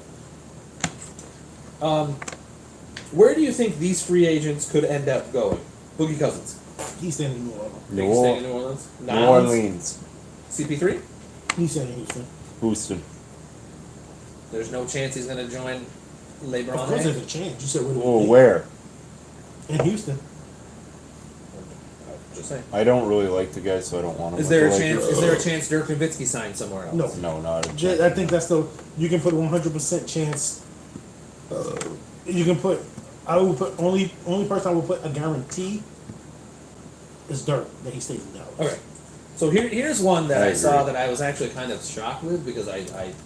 S1: about. Where do you think these free agents could end up going? Boogie Cousins.
S2: He's staying in New Orleans.
S1: Think he's staying in New Orleans?
S3: New
S1: Niles?
S3: Orleans.
S1: CP3?
S2: He's staying in Houston.
S3: Houston.
S1: There's no chance he's going to join LeBron.
S2: Of course, there's a chance. You said where? do we
S3: Oh,
S2: think?
S3: where?
S2: In Houston.
S1: Just saying.
S3: I don't really like the guy, so I don't want him.
S1: Is
S3: with
S1: there a
S3: the
S1: chance?
S3: Lakers.
S1: Is there a chance Dirk Nowitzki signs somewhere else?
S2: No.
S3: No, not a
S2: I think that's you can put 100% chance. You can put. I will put only person I will put a guarantee is Dirk that he stays in Dallas.
S1: Okay. So here's one that
S3: I
S1: I saw
S3: agree.
S1: that I was actually kind of shocked with because I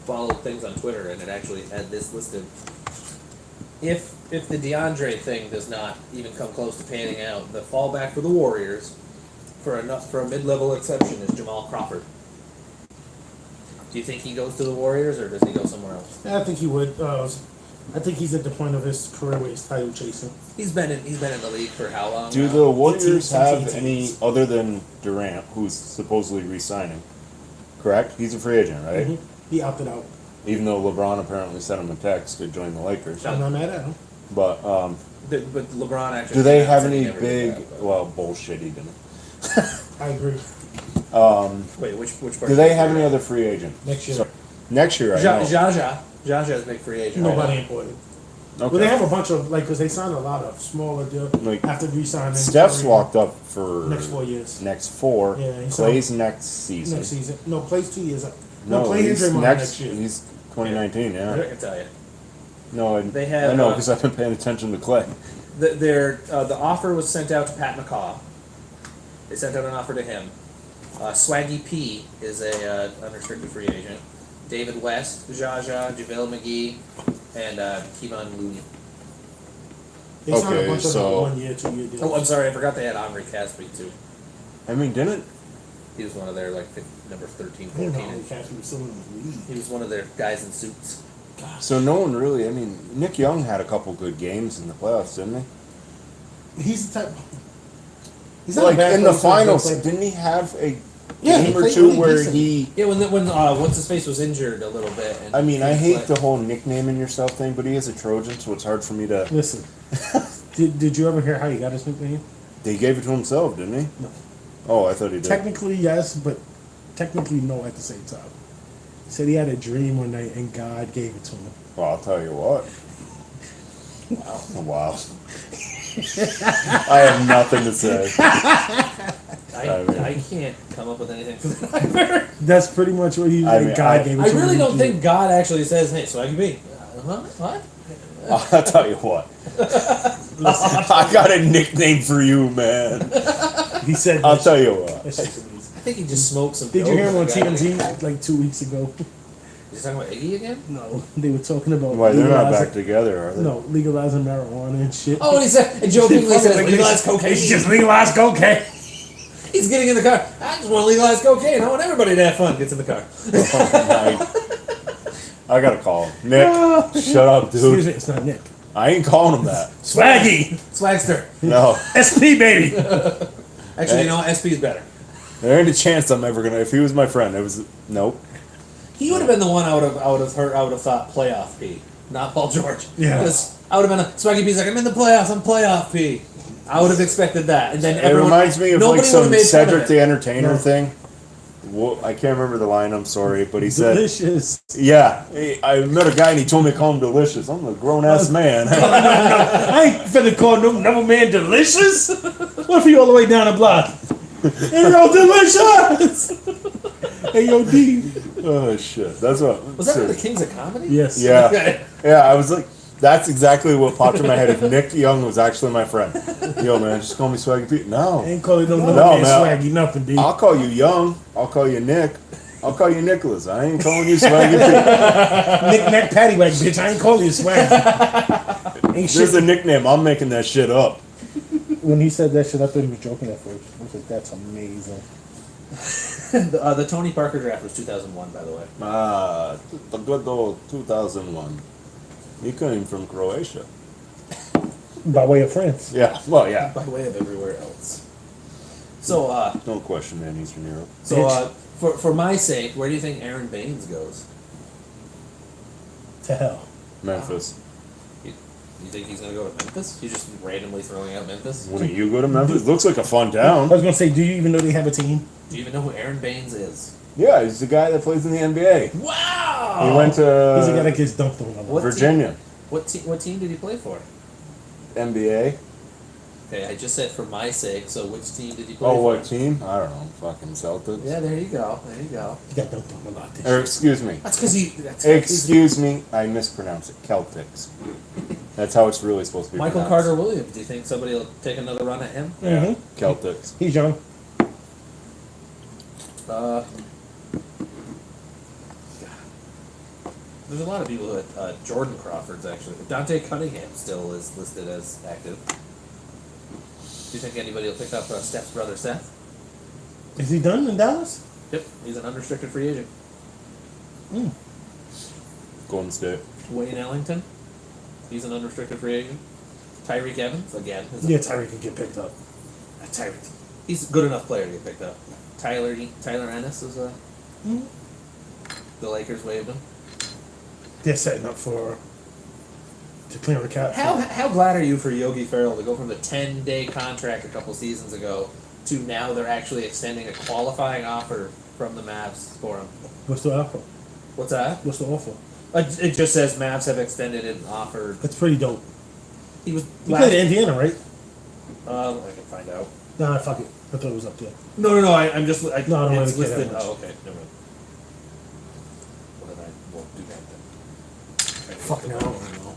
S1: followed things on Twitter and it actually had this listed. If the DeAndre thing does not even come close to panning out, the fallback for the Warriors for a mid-level exception is Jamal Crawford. Do you think he goes to the Warriors or does he go somewhere else?
S2: I think he would. I think he's at the point of his career where he's title chasing.
S1: He's been in the league for how long?
S3: Do
S1: now?
S3: the Warriors
S2: 18,
S3: have
S2: 18.
S3: any other than Durant, who's supposedly re-signing? Correct. He's a free agent, right?
S2: Mhm. He opted out.
S3: Even though LeBron apparently sent him a text to join the Lakers.
S2: I'm not mad at him.
S3: But
S1: But LeBron actually.
S3: do they
S1: came out
S3: have
S1: and said he
S3: any
S1: never did
S3: big?
S1: that, but-
S3: Well, bullshit. He didn't.
S2: I agree.
S1: Wait, which part?
S3: Do they have any other free agent?
S2: Next year.
S3: So- next year, I know.
S1: Jaja's a big free agent.
S2: Nobody important.
S3: Okay.
S2: Well, they have a bunch of because they signed a lot of smaller deals
S3: Like,
S2: after re-signing.
S3: Steph's
S2: Curry
S3: locked up for
S2: next 4 years.
S3: Next 4.
S2: Yeah, he's
S3: Clay's next season.
S2: Next season. No, plays 2 years.
S3: No,
S2: play
S3: he's
S2: Draymond
S3: next.
S2: year.
S3: He's 2019.
S1: I
S3: Yeah.
S1: can tell you.
S3: No,
S1: They have,
S3: I know
S1: uh,
S3: because I've been paying attention to Clay.
S1: The offer was sent out to Pat McCaw. They sent out an offer to him. Swaggy P is a unrestricted free agent. David West, Jaja, JaVale McGee, and Kevon Looney.
S2: They signed
S3: Okay,
S2: a bunch of
S3: so-
S2: 1 year, 2 year deals.
S1: Oh, I'm sorry, I forgot they had Henri Caspi too.
S3: I mean, didn't
S1: He was one of their like number 13,
S2: I didn't
S1: 14.
S2: know Cash was still in the league.
S1: He was one of their guys in suits.
S3: so? No one really. I mean, Nick Young had a couple good games in the playoffs, didn't he?
S2: He's the type. He's not a
S3: Like
S2: bad
S3: in the
S2: player, he's not a good
S3: finals,
S2: player.
S3: didn't he have a
S2: Yeah, he
S3: game or
S2: played
S3: two
S2: really
S3: where
S2: decent.
S3: he?
S1: Yeah, when what's his face was injured a little bit. And
S3: I mean, I
S1: couldn't
S3: hate
S1: play.
S3: the whole nicknaming yourself thing, but he is a Trojan, so it's hard for me to.
S2: Listen, did you ever hear how he got his nickname?
S3: He gave it to himself, didn't he?
S2: No.
S3: Oh, I thought he did.
S2: Technically, yes, but technically, no at the same time. He said he had a dream one night and God gave it to him.
S3: Well, I'll tell you what. Wow. I have nothing to say.
S1: I can't come up with anything for the nightmare.
S2: That's pretty much what he
S3: I
S2: like.
S3: mean,
S2: God gave it
S1: I
S2: to him.
S1: really don't think God actually says, "Hey, Swaggy B." What?
S3: I'll tell you what. I got a nickname for you, man.
S2: He said.
S3: I'll
S2: that
S3: tell
S2: shit.
S3: you what.
S2: That shit's amazing.
S1: I think he just smoked some.
S2: Did you
S1: dope
S2: hear him on
S1: and got
S2: TMZ like 2 weeks ago?
S1: Is he talking about Iggy again?
S2: No, they were talking about
S3: Why, they're not
S2: legalizing-
S3: back together, are they?
S2: No, legalizing marijuana and shit.
S1: Oh, and he said, and Joe Pinkley says, legalize cocaine.
S2: It's just legalized cocaine.
S1: He's getting in the car. I just want to legalize cocaine. I want everybody to have fun. Gets in the car.
S3: I gotta call him. Nick, shut up,
S2: Excuse
S3: dude.
S2: me, it's not Nick.
S3: I ain't calling him that.
S2: Swaggy,
S1: Swagster.
S3: No.
S2: SP baby.
S1: Actually, you know what? SP is better.
S3: There ain't a chance I'm ever gonna. If he was my friend, it was. Nope.
S1: He would have been the one I would have thought playoff P, not Paul George.
S2: Yeah.
S1: Because I would have been Swaggy P's like, I'm in the playoffs. I'm playoff P. I would have expected that, and then
S3: It
S1: everyone.
S3: reminds me of
S1: nobody
S3: like
S1: would have
S3: some
S1: made fun
S3: Cedric
S1: of
S3: the
S1: it.
S3: Entertainer
S2: No.
S3: thing. Well, I can't remember the line. I'm sorry, but he said,
S2: Delicious.
S3: "Yeah, hey, I met a guy and he told me to call him delicious. I'm a grown ass man."
S2: I ain't finna call no man delicious. What if he all the way down the block? Hey yo, delicious. Hey yo, D.
S3: Oh shit, that's what.
S1: Was that the Kings of Comedy?
S2: Yes.
S3: Yeah,
S1: Okay.
S3: yeah. I was like, that's exactly what popped in my head. If Nick Young was actually my friend, yo man, just call me Swaggy Pete. No,
S2: Ain't calling no
S3: No,
S2: man
S3: man.
S2: swaggy nothing, D.
S3: I'll call you Young. I'll call you Nick. I'll call you Nicholas. I ain't calling you Swaggy Pete.
S2: Nick Nack Paddywhack, bitch. I ain't calling you swaggy. Ain't shit.
S3: There's a nickname. I'm making that shit up.
S2: When he said that shit, I thought he was joking at first. I was like, that's amazing.
S1: The Tony Parker draft was 2001, by the way.
S3: Ah, the good old 2001. He came from Croatia.
S2: By way of France.
S3: Yeah, well, yeah.
S1: By way of everywhere else. So,
S3: No question, man. Eastern Europe.
S1: for my sake, where do you think Aaron Baines goes?
S2: To hell.
S3: Memphis.
S1: You think he's gonna go to Memphis? He's just randomly throwing out Memphis.
S3: Wouldn't you go to Memphis? Looks like a fun
S2: I
S3: town.
S2: was gonna say, do you even know they have a team?
S1: Do you even know who Aaron Baines is?
S3: Yeah, he's the guy that plays in the NBA.
S1: Wow!
S3: He went
S2: He's the guy
S3: to
S2: that gets dunked on. a lot.
S1: What
S3: Virginia.
S1: What team did he play for?
S3: NBA.
S1: Okay, I just said for my sake. So which team did he play
S3: Oh,
S1: for?
S3: what team? I don't know. Fucking Celtics.
S1: Yeah, there you go. There you go.
S2: He got dunked on a lot this
S3: Or
S2: year.
S3: excuse me.
S1: That's because he. That's
S3: Excuse me. I mispronounced it. Celtics. That's how it's really supposed to be
S1: Michael
S3: pronounced.
S1: Carter Williams. Do you think somebody will take another run at him?
S3: Yeah.
S2: Mhm.
S3: Celtics.
S2: He's young.
S1: There's a lot of people who Jordan Crawford's actually. Dante Cunningham still is listed as active. Do you think anybody will pick up Steph's brother Seth?
S2: Is he done in Dallas?
S1: Yep, he's an unrestricted free agent.
S3: Golden State.
S1: Wayne Ellington, he's an unrestricted free agent. Tyreek Evans, again. is a-
S2: Yeah, Tyreek can get picked up.
S1: Tyreek. He's a good enough player to get picked up. Tyler Ennis is a.
S2: Mhm.
S1: The Lakers waived him.
S2: They're setting up for to clear the cap.
S1: How glad are you for Yogi Ferrell to go from the 10-day contract a couple seasons ago to now they're actually extending a qualifying offer from the Mavs for him?
S2: What's the offer?
S1: What's that?
S2: What's the offer?
S1: It just says Mavs have extended an offer.
S2: That's pretty dope.
S1: He was.
S2: You played in Indiana, right?
S1: I can find out.
S2: Nah, fuck it. I thought it was up there.
S1: No. I'm just.
S2: No, I don't
S1: it's
S2: really care that
S1: listed.
S2: much.
S1: Oh, okay. Never mind. Well, then I won't do that then.
S2: Fuck no. I don't know.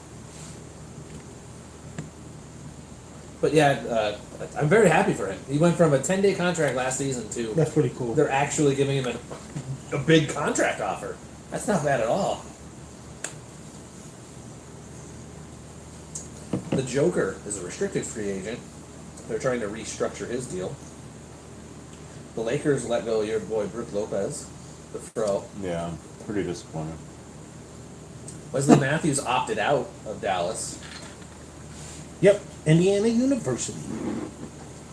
S1: But yeah, I'm very happy for him. He went from a 10-day contract last season to
S2: That's pretty cool.
S1: they're actually giving him a big contract offer. That's not bad at all. The Joker is a restricted free agent. They're trying to restructure his deal. The Lakers let go of your boy Brook Lopez, the Fro.
S3: Yeah, I'm pretty disappointed.
S1: Wesley Matthews opted out of Dallas.
S2: Yep, Indiana University.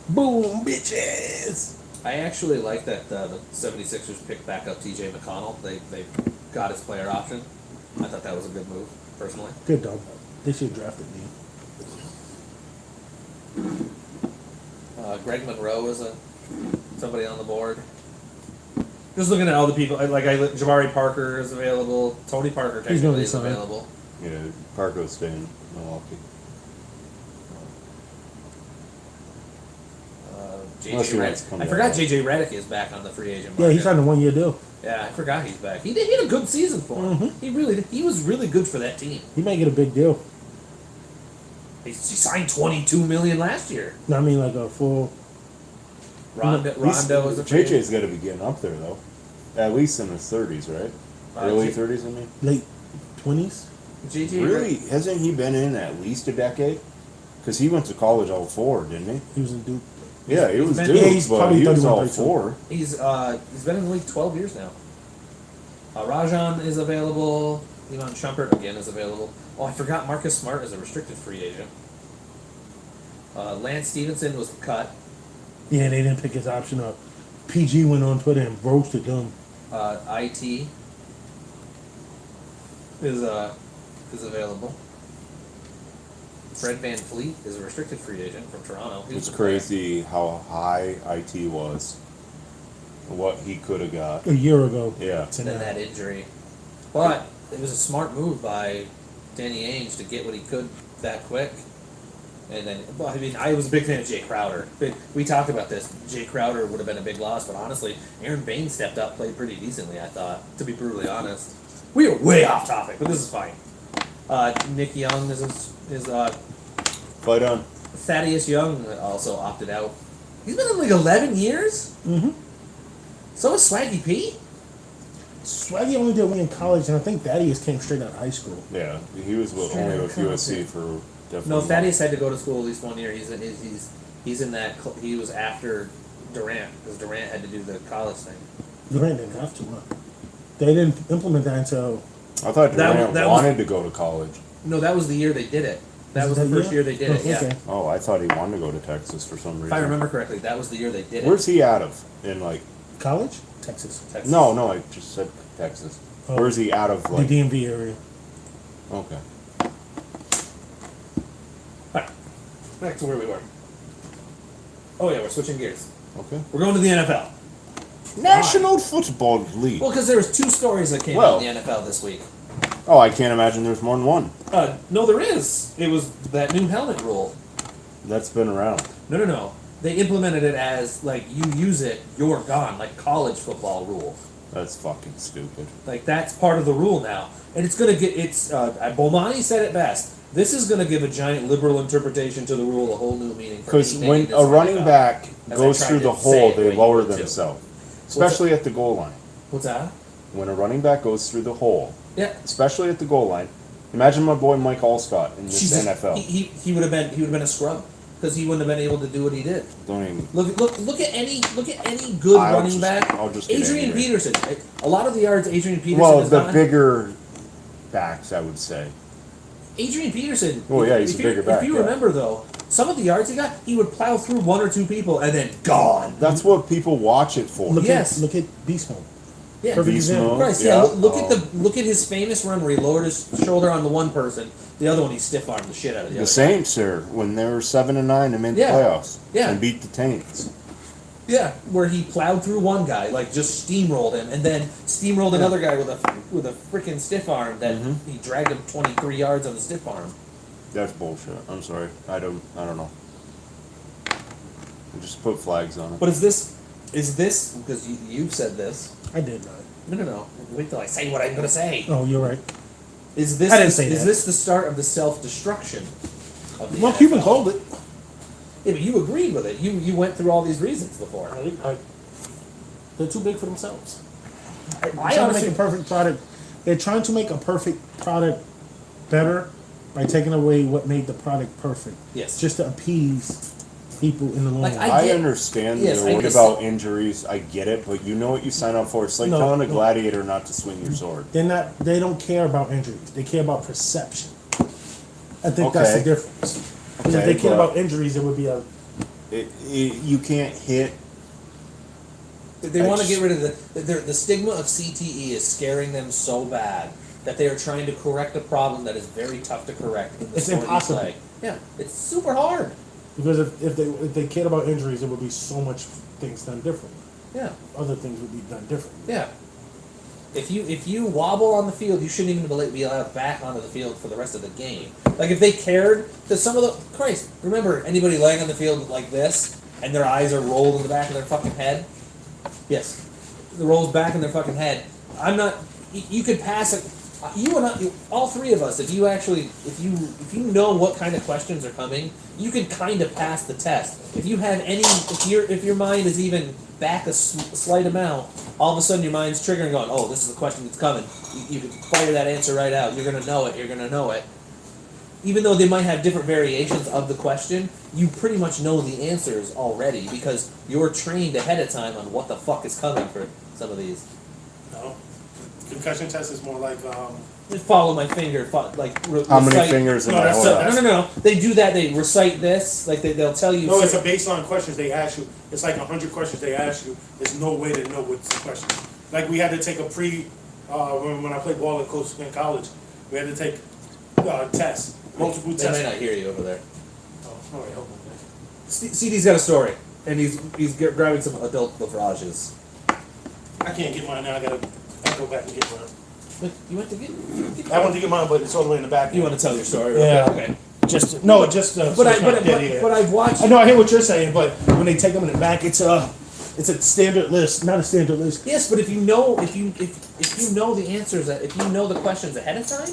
S2: Boom, bitches.
S1: I actually like that the 76ers picked back up TJ McConnell. They got his player option. I thought that was a good move, personally.
S2: Good dog. They should have drafted me.
S1: Greg Monroe is somebody on the board. Just looking at all the people, Jabari Parker is available. Tony Parker
S2: He's gonna
S1: technically
S2: be
S1: is
S2: signed.
S1: available.
S3: Yeah, Parker's staying in Milwaukee. Unless he
S1: JJ
S3: wants to
S1: Redick.
S3: come
S1: I
S3: down.
S1: forgot JJ Redick is back on the free agent
S2: Yeah,
S1: market.
S2: he signed a 1-year deal.
S1: Yeah, I forgot he's back. He had a good season for him.
S2: Mhm.
S1: He was really good for that team.
S2: He might get a big deal.
S1: He signed $22 million last year.
S2: No, I mean like a full.
S1: Rondo is a free agent.
S3: JJ's got to be getting up there though, at least in his 30s, right? Early 30s, I mean.
S2: Late 20s.
S1: JJ
S3: Really, hasn't he been in at least a decade? Because he went to college all four, didn't he?
S2: He was in Duke.
S3: Yeah, he was
S1: been-
S3: Duke,
S1: Yeah,
S2: he's
S3: but
S2: probably
S3: he was
S2: 31,
S3: all
S2: 32.
S3: four.
S1: He's been in the league 12 years now. Rajon is available. Iman Shumpert again is available. Oh, I forgot Marcus Smart is a restricted free agent. Lance Stevenson was cut.
S2: Yeah, they didn't pick his option up. PG went on Twitter and roasted them.
S1: IT is available. Fred Van Fleet is a restricted free agent from Toronto. He
S3: It's
S1: was
S3: crazy how high IT was, what he could have got.
S2: A year ago.
S3: Yeah.
S2: To
S1: And then
S2: now.
S1: that injury. But it was a smart move by Danny Ainge to get what he could that quick. And then, well, I mean, I was a big fan of Jay Crowder. We talked about this. Jay Crowder would have been a big loss, but honestly, Aaron Bain stepped up, played pretty decently, I thought, to be brutally honest. We were way off topic, but this is fine. Nick Young is
S3: But
S1: Thaddeus Young also opted out. He's been in like 11 years?
S2: Mm-hmm.
S1: So is Swaggy P?
S2: Swaggy only did one in college, and I think Thaddeus came straight out of high school.
S3: yeah, he was
S1: Straight
S3: only
S1: out
S3: with
S1: of
S3: USC
S1: college.
S3: for definitely.
S1: No, Thaddeus had to go to school at least 1 year. He's in that. He was after Durant because Durant had to do the college thing.
S2: Durant didn't have to. Huh? They didn't implement that until.
S3: I thought Durant
S1: that was-
S3: wanted to go to college.
S1: No, that was the year they did it. That
S2: Was
S1: was
S2: it
S1: the
S2: that
S1: first year they did
S2: Oh,
S1: it. Yeah.
S2: okay.
S3: Oh, I thought he wanted to go to Texas for some reason.
S1: If I remember correctly, that was the year they did
S3: Where's
S1: it.
S3: he out of? In like?
S2: College? Texas.
S1: Texas.
S3: No, I just said Texas.
S2: Oh.
S3: Where's he out of?
S2: The
S3: Like?
S2: DMV area.
S3: Okay.
S1: Alright, back to where we were. Oh yeah, we're switching gears.
S3: Okay.
S1: We're going to the NFL.
S3: National Football League.
S1: Well, because there was 2 stories that came
S3: Well-
S1: out in the NFL this week.
S3: Oh, I can't imagine there's more than one.
S1: No, there is. It was that new helmet rule.
S3: That's been around.
S1: No. They implemented it as like you use it, you're gone, like college football rule.
S3: That's fucking stupid.
S1: Like that's part of the rule now, and it's gonna get. Bomani said it best. This is gonna give a giant liberal interpretation to the rule, a whole new meaning. for
S3: Because
S1: any
S3: when
S1: native
S3: a running
S1: NFL.
S3: back
S1: As
S3: goes
S1: I tried
S3: through
S1: to
S3: the
S1: say
S3: hole,
S1: it
S3: they
S1: way
S3: lower
S1: more, too.
S3: themselves. Especially at the goal line.
S1: What's that?
S3: When a running back goes through the hole,
S1: Yeah.
S3: especially at the goal line, imagine my boy Mike Allstott in this
S1: Jesus,
S3: NFL.
S1: He would have been a scrub because he wouldn't have been able to do what he did.
S3: Don't even.
S1: Look at any good running back.
S3: I'll just get
S1: Adrian
S3: angry.
S1: Peterson. A lot of the yards Adrian Peterson
S3: Well,
S1: has
S3: the
S1: gotten.
S3: bigger backs, I would say.
S1: Adrian Peterson.
S3: Oh, yeah, he's
S1: if
S3: a
S1: you-
S3: bigger back,
S1: If you
S3: yeah.
S1: remember though, some of the yards he got, he would plow through 1 or 2 people and then gone.
S3: That's what people watch it for.
S1: Yes.
S2: Look at Beast Mode.
S1: Yeah.
S2: Perfect
S3: Beast
S2: example.
S3: mode,
S1: Christ, yeah. Look
S3: oh.
S1: look at his famous run where he lowered his shoulder on the one person, the other one he stiff armed the shit out of the
S3: The
S1: other.
S3: Saints, sir, when they were 7-9 and made
S1: Yeah.
S3: the playoffs
S1: Yeah.
S3: and beat the Taints.
S1: Yeah, where he plowed through one guy, like just steamrolled him, and then steamrolled another guy with a freaking stiff arm that
S3: Mhm.
S1: he dragged him 23 yards on the stiff arm.
S3: That's bullshit. I'm sorry. I don't know. Just put flags on it.
S1: But is this because you've said this?
S2: I did not.
S1: No. Wait till I say what I'm gonna say.
S2: Oh, you're right.
S1: Is this
S2: I didn't say
S1: is
S2: that.
S1: this the start of the self-destruction of the
S2: Well,
S1: NFL?
S2: Cuban called it.
S1: Yeah, but you agreed with it. You went through all these reasons before.
S2: They're too big for themselves.
S1: I
S2: They're trying to
S1: honestly,
S2: make a perfect product. They're trying to make a perfect product better by taking away what made the product perfect.
S1: Yes.
S2: Just to appease people in the long
S1: Like,
S2: run.
S3: I
S1: get-
S3: understand
S1: yes,
S3: they're
S1: I
S3: worried
S1: just-
S3: about injuries. I get it, but you know what you sign up for. It's like
S2: No,
S3: telling a
S2: no.
S3: gladiator not to swing your sword.
S2: They don't care about injuries. They care about perception. I think that's the
S3: Okay.
S2: difference. Because if
S3: Okay,
S2: they cared
S3: but-
S2: about injuries, it would be a
S3: You can't hit.
S1: they want to get rid of the stigma of CTE is scaring them so bad that they are trying to correct a problem that is very tough to correct in the
S2: It's
S1: sport you
S2: impossible.
S1: play. Yeah, it's super hard.
S2: because if they cared about injuries, there would be so much things done different.
S1: Yeah,
S2: Other things would be done different.
S1: yeah. If you wobble on the field, you shouldn't even be allowed back onto the field for the rest of the game. Like if they cared, that some of the Christ, remember anybody laying on the field like this and their eyes are rolled in the back of their fucking head? Yes, the rolls back in their fucking head. I'm not. You could pass it. You and I, all three of us. If you know what kind of questions are coming, you could kind of pass the test. If you have any, if your mind is even back a slight amount, all of a sudden your mind's triggering, going, "Oh, this is the question that's coming." You can fire that answer right out. You're gonna know it. You're gonna know it. Even though they might have different variations of the question, you pretty much know the answers already because you're trained ahead of time on what the fuck is coming for some of these.
S5: No. Concussion test is more like
S1: Just follow my finger,
S3: How many
S1: recite-
S3: fingers in
S5: No,
S3: my
S5: that's
S3: whole
S1: No. They do that. They recite this. Like they'll tell you.
S5: no, it's a baseline questions they ask you. It's like 100 questions they ask you. There's no way to know what's the question. Like we had to take a when I played ball at Coach in college, we had to take tests, multiple
S1: They might
S5: tests.
S1: not hear you over there.
S5: Oh, all right, hold on.
S1: CD's got a story, and he's grabbing some adult beverages.
S5: I can't get mine now. I gotta go back and get mine.
S1: But you went to get.
S5: I want to get mine, but it's all the way in the back.
S1: You want to tell your story?
S2: Yeah.
S1: Okay.
S2: Just
S1: But I've watched.
S2: I know I hear what you're saying, but when they take them in the back, it's a standard list, not a standard list.
S1: Yes, but if you know the answers, if you know the questions ahead of time,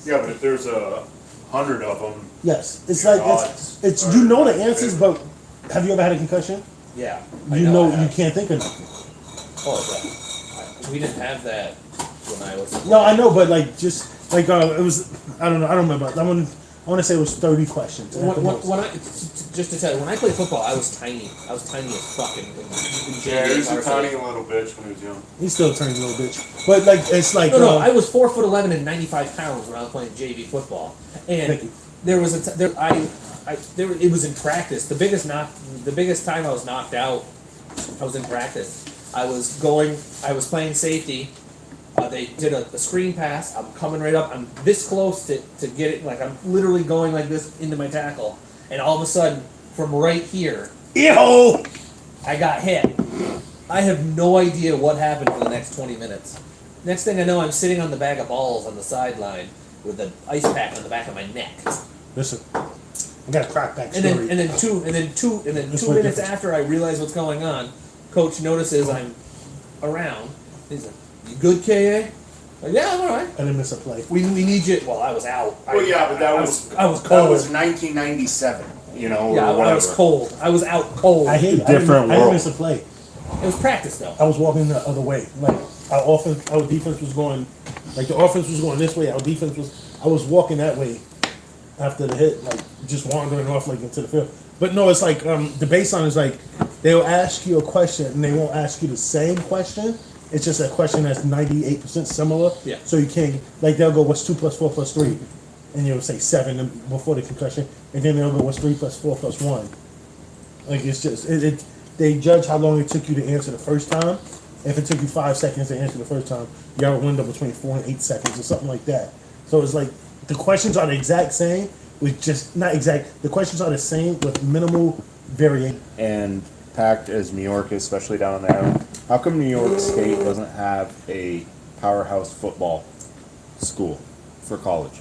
S4: Yeah, but if there's 100 of them,
S2: Yes, it's
S4: Your
S2: like
S4: odds
S2: it's
S4: are
S2: you know the
S4: in
S2: answers,
S4: favor.
S2: but have you ever had a concussion?
S1: yeah,
S2: You know
S1: I
S2: you
S1: have.
S2: can't think of nothing.
S1: Oh, we didn't have that when I was.
S2: No, I know, but like just like it was. I don't know. I don't remember. I want to say it was 30 questions. at the most.
S1: When I just to tell you, when I played football, I was tiny. I was tiny as fucking.
S4: yeah, he was a tiny little bitch when he was young.
S2: He's still a tiny little bitch, but like it's like
S1: No, I was 4'11" and 95 pounds when I was playing JV football, and
S2: Thank you.
S1: there was it was in practice. The biggest time I was knocked out, I was in practice. I was playing safety. They did a screen pass. I'm coming right up. I'm this close to get it. Like I'm literally going like this into my tackle, and all of a sudden, from right here,
S2: Ew!
S1: I got hit. I have no idea what happened for the next 20 minutes. Next thing I know, I'm sitting on the bag of balls on the sideline with an ice pack on the back of my neck.
S2: Listen, I got a crack back
S1: And
S2: story.
S1: then two
S2: That's
S1: minutes
S2: what difference.
S1: after I realize what's going on, coach notices I'm around. He's like, "You good, KA?" Like, "Yeah, I'm all right.
S2: I didn't miss a play.
S1: We need you." Well, I was out.
S4: Well, yeah, but that was
S1: I was
S4: that
S1: cold.
S4: was 1997. You know,
S1: Yeah,
S4: or whatever.
S1: I was cold. I was out cold.
S2: I hate it.
S3: Different
S2: I didn't
S3: world.
S2: miss a play.
S1: It was practice though.
S2: I was walking the other way. Like our defense was going, like the offense was going this way. Our defense was. I was walking that way after the hit, like just wandering off like into the field. But no, it's like the baseline is like they'll ask you a question and they won't ask you the same question. It's just a question that's 98% similar.
S1: Yeah.
S2: So you can't like they'll go, "What's 2 + 4 + 3?" And you'll say 7 before the concussion, and then they'll go, "What's 3 + 4 + 1?" Like it's just they judge how long it took you to answer the first time. If it took you 5 seconds to answer the first time, you have a window between 4 and 8 seconds or something like that. So it's like the questions are the exact same with just not exact. The questions are the same with minimal variation.
S3: And packed as New York is, especially down on the island, how come New York State doesn't have a powerhouse football school for college?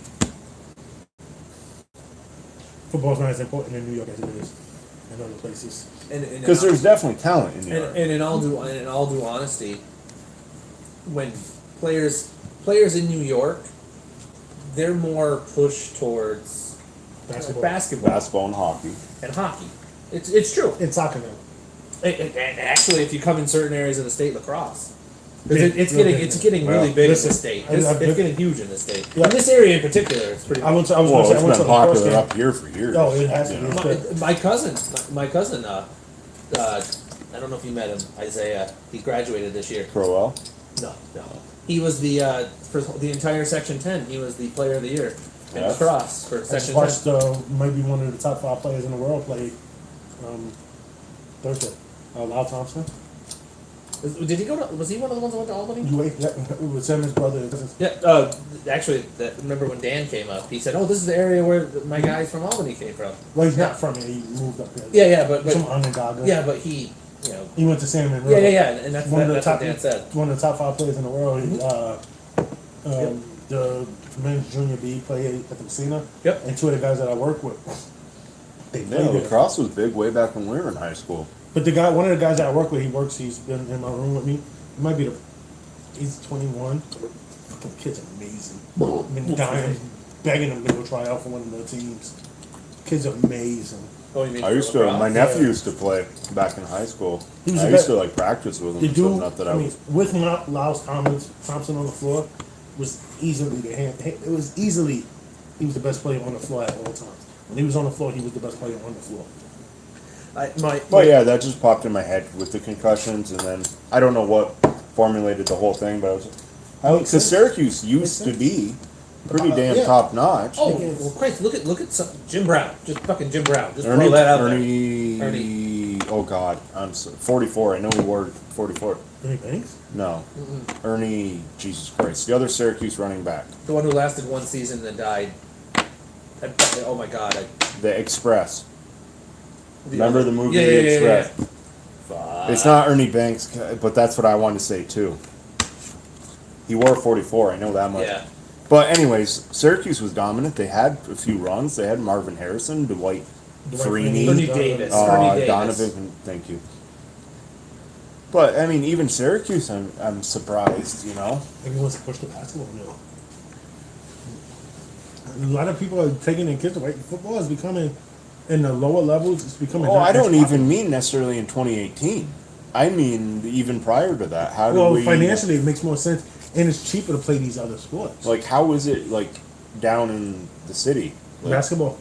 S2: Football's not as important in New York as it is in other places.
S3: Because there's definitely talent in New York.
S1: And in all due honesty, when players in New York, they're more pushed towards
S2: Basketball.
S1: basketball
S3: Basketball and hockey.
S1: and hockey. It's true.
S2: in soccer now.
S1: And actually, if you come in certain areas of the state, lacrosse.
S2: Yeah,
S1: It's getting
S3: well,
S1: really big
S2: listen,
S1: in the state.
S2: I- I've
S1: It's
S2: been-
S1: getting huge in the state.
S2: Yeah.
S1: In this area in particular, it's pretty.
S2: I went to. I was
S3: Well,
S2: gonna say, I
S3: it's
S2: went to
S3: been
S2: the lacrosse
S3: popular
S2: game.
S3: up here for years.
S2: Oh, it has to
S3: you
S2: be.
S3: know.
S2: It's
S1: My cousin. I don't know if you met him, Isaiah. He graduated this year.
S3: Crowell.
S1: No. He was the for the entire Section 10. He was the Player of the Year in
S3: Yeah.
S1: lacrosse for
S2: I just
S1: Section 10.
S2: watched maybe one of the top 5 players in the world play Thursday. Lau Thompson.
S1: Did he go to? Was he one of the ones that went to Albany?
S2: Yeah, it was him, his brother.
S1: Yeah. Actually, remember when Dan came up? He said, "Oh, this is the area where my guys from Albany came from."
S2: Well, he's not from here. He moved up here.
S1: Yeah, but
S2: He's from Onondaga.
S1: yeah, but he, you know,
S2: He went to Salmon
S1: yeah,
S2: River.
S1: and that's
S2: One of the
S1: that's
S2: top,
S1: what Dan said.
S2: one of the top 5 players in the world. The men's junior B played at the Messina.
S1: Yep.
S2: And 2 of the guys that I work with, they
S3: Yeah,
S2: played there.
S3: lacrosse was big way back when we were in high school.
S2: But one of the guys that I work with, he's been in my room with me. He might be he's 21. Fucking kid's amazing. Been dying, begging him to go try out for one of the teams. Kid's amazing.
S1: Oh, you mean
S3: I
S1: for
S3: used to.
S1: lacrosse?
S3: My nephew
S2: Yeah.
S3: used to play back in high school.
S2: He was
S3: I
S2: the
S3: used
S2: best-
S3: to like practice with him.
S2: The
S3: and stuff,
S2: dude,
S3: not that
S2: I
S3: I
S2: mean,
S3: was.
S2: with Laos Thompson on the floor, was easily the hand. It was easily, he was the best player on the floor at all times. When he was on the floor, he was the best player on the floor.
S3: Well, yeah, that just popped in my head with the concussions, and then I don't know what formulated the whole thing, but I was.
S2: Makes
S3: Because
S2: sense.
S3: Syracuse used to
S2: sense.
S3: be pretty damn
S2: Yeah.
S3: top notch.
S1: Oh, well, Christ! Look at some, Jim Brown. Just fucking Jim Brown. Just
S3: Ernie,
S1: throw that out
S3: Ernie,
S1: Ernie.
S3: Oh God, I'm so, 44. I know he wore 44.
S2: Any Banks?
S3: No, Ernie. Jesus Christ, the other Syracuse running back,
S1: there. The one who lasted one season and then died. Oh my God!
S3: the Express. Remember the movie
S1: Yeah,
S3: The
S1: yeah, yeah, yeah,
S3: Express?
S1: Fuck.
S3: It's not Ernie Banks, but that's what I wanted to say too. He wore 44. I know that much.
S1: Yeah.
S3: But anyways, Syracuse was dominant. They had a few runs. They had Marvin Harrison, Dwight
S2: Freeney.
S1: Ernie
S3: Freeney,
S1: Davis. Ernie Davis.
S3: Donovan. Thank you. But I mean, even Syracuse, I'm surprised. You know,
S2: Maybe he wants to push the basketball now. A lot of people are taking their kids away. Football is becoming, in the lower levels, it's becoming.
S3: oh,
S2: not
S3: I don't
S2: as
S3: even mean necessarily in 2018. I mean even prior to that. How do
S2: Well,
S3: we
S2: financially, it makes more sense, and it's cheaper to play these other sports.
S3: like? How is it like down in the city? Like,
S2: Basketball.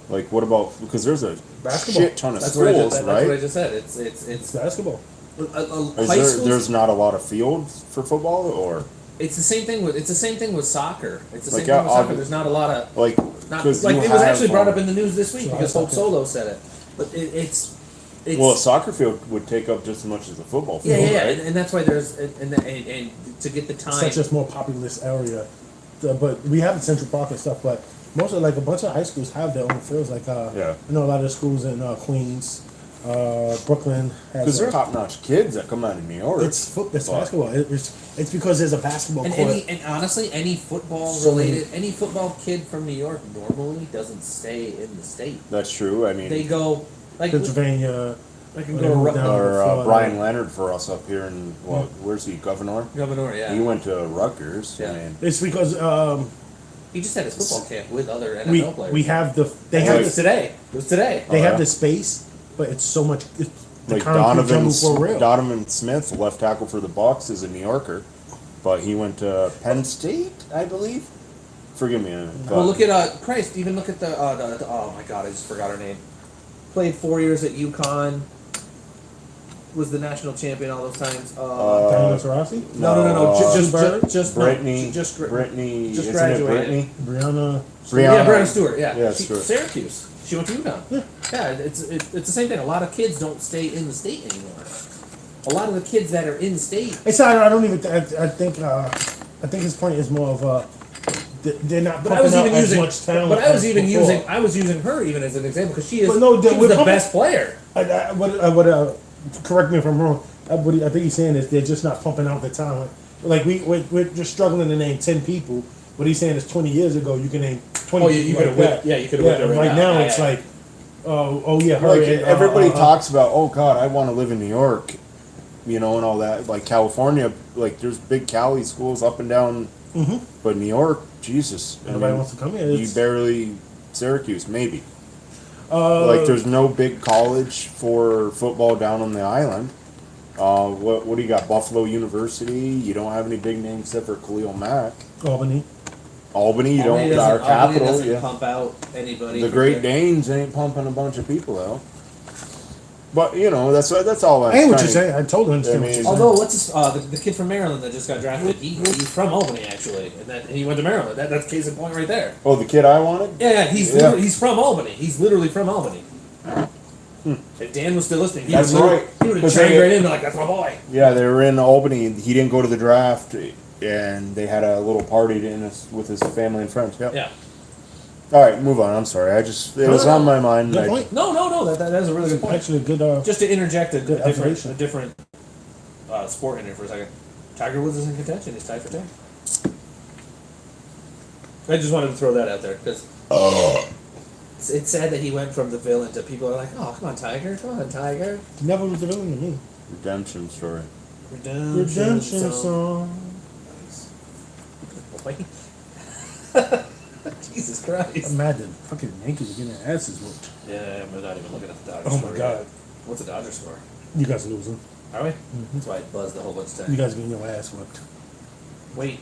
S3: like what about because there's a
S2: Basketball.
S3: shit ton of
S1: That's what I
S3: schools,
S1: just, that's what I
S3: right?
S1: just said. It's
S2: It's basketball.
S3: Is
S1: high
S3: there,
S1: schools.
S3: there's not a lot of fields for football, or
S1: It's the same thing with soccer. It's the same
S3: Like,
S1: thing with soccer.
S3: obvi-
S1: There's not a lot of
S3: like
S1: not
S3: because
S1: like
S3: you
S1: it was
S3: have,
S1: actually brought up in the news this week
S2: So
S1: because
S2: I
S1: Hope
S2: thought
S1: Solo said it. But it's
S3: well, a soccer field would take up just as much as a football
S1: yeah,
S3: field,
S1: yeah,
S3: right?
S1: and that's why there's and to get the time.
S2: Such a more populous area. But we have Central Park and stuff, but most of, like, a bunch of high schools have their own fields. Like,
S3: Yeah.
S2: I know a lot of the schools in Queens, Brooklyn
S3: Because
S2: has.
S3: they're top-notch kids that come out of New York.
S2: It's
S3: But-
S2: basketball. It's because there's a basketball
S1: and
S2: court.
S1: honestly, any football
S2: So many-
S1: related, any football kid from New York normally doesn't stay in the state.
S3: That's true. I mean,
S1: They go like
S2: Pennsylvania.
S1: I can
S2: They
S1: go to
S2: moved down.
S3: or
S2: Florida.
S3: Brian Leonard for us up here in where's he? Governor.
S1: Governor. Yeah,
S3: He went to Rutgers.
S1: Yeah.
S3: I mean,
S2: It's because
S1: he just had his football camp with other NFL players.
S2: we have the they
S1: It
S2: have
S1: was
S2: the,
S1: today. It was today.
S2: they
S3: Oh,
S2: have
S3: yeah.
S2: the space, but it's so much. It's the
S3: like
S2: concrete jungle for real.
S3: Donovan Smith, left tackle for the Bucks, is a New Yorker, but he went to Penn State, I believe. Forgive me.
S1: Well, look at Christ. Even look at the oh my God, I just forgot her name. Played 4 years at UConn. Was the national champion all those times.
S2: Diana Taurasi,
S1: No.
S2: Bird?
S1: Just
S3: Brittany.
S1: Just
S3: Brittany.
S1: just
S3: Isn't
S1: graduated.
S3: it Brittany?
S2: Brianna.
S1: Yeah, Brianna Stewart. Yeah,
S3: Yeah,
S1: she,
S3: Stewart.
S1: Syracuse. She went to UConn. Yeah, it's the same thing. A lot of kids don't stay in the state anymore. A lot of the kids that are in state.
S2: It's not. I don't even. I think his point is more of they're not
S1: But I
S2: pumping
S1: was
S2: out
S1: even
S2: as
S1: using.
S2: much talent.
S1: But I was
S2: as
S1: even
S2: before.
S1: using her even as an example because she is.
S2: But no,
S1: she
S2: we're
S1: was the
S2: pumping-
S1: best player.
S2: Correct me if I'm wrong. What I think he's saying is they're just not pumping out the talent. Like we're just struggling to name 10 people. What he's saying is 20 years ago you can name 20
S1: Oh, you
S2: people
S1: could
S2: like
S1: have
S2: that.
S1: yeah, you could have whipped her
S2: Right now
S1: Yeah,
S2: it's
S1: yeah.
S2: like, oh yeah, her.
S3: Like
S2: and,
S3: everybody talks about, oh God, I want to live in New York, you know, and all that. Like California, like there's big Cali schools up and down, but New York, Jesus, I
S2: Nobody
S3: mean,
S2: wants to come here.
S3: You
S2: It's-
S3: barely Syracuse, maybe. Like, there's no big college for football down on the island. What do you got? Buffalo University. You don't have any big names except for Khalil Mack.
S2: Albany.
S3: Albany. You
S1: Albany
S3: don't. Our
S1: doesn't- Albany
S3: capital.
S1: doesn't
S3: Yeah.
S1: pump out anybody.
S3: The
S1: from
S3: Great
S1: there.
S3: Danes ain't pumping a bunch of people out. But you know, that's all.
S2: I ain't what you're
S3: kinda-
S2: saying. I totally understand
S3: I
S2: what you're
S3: mean-
S2: saying.
S1: Although, what's his, the kid from Maryland that just got drafted? He's from Albany actually, and that he went to Maryland. That's case in point right there.
S3: Oh, the kid I wanted.
S1: Yeah, he's
S3: Yeah.
S1: literally, he's from Albany. He's literally from Albany. If Dan was still listening, he
S3: That's
S1: would
S3: right.
S1: He would have
S3: 'Cause
S1: trained
S3: they-
S1: right in like that's my boy.
S3: Yeah, they were in Albany. He didn't go to the draft, and they had a little party with his family and friends. Yep.
S1: Yeah.
S3: All right, move on. I'm sorry. It was
S2: no,
S3: on my mind.
S2: Good
S3: I-
S2: point.
S1: No. That is a really good point.
S2: Actually, a good.
S1: Just to interject a
S2: Good
S1: different
S2: observation.
S1: sport in here for a second. Tiger Woods is in contention. He's tied for 10. I just wanted to throw that out there because it's sad that he went from the villain to people are like, oh, come on, Tiger.
S2: Never was a villain to me.
S3: Redemption story.
S2: Redemption song.
S1: Boy. Jesus Christ.
S2: I'm mad that fucking Yankees are getting their asses whooped.
S1: Yeah, I'm not even looking at the Dodgers
S2: Oh
S1: score
S2: my
S1: yet.
S2: god.
S1: What's the Dodgers score?
S2: You guys are losing.
S1: Are we? That's why I buzzed a whole bunch of
S2: You
S1: times.
S2: guys are getting your ass whooped.
S1: Wait,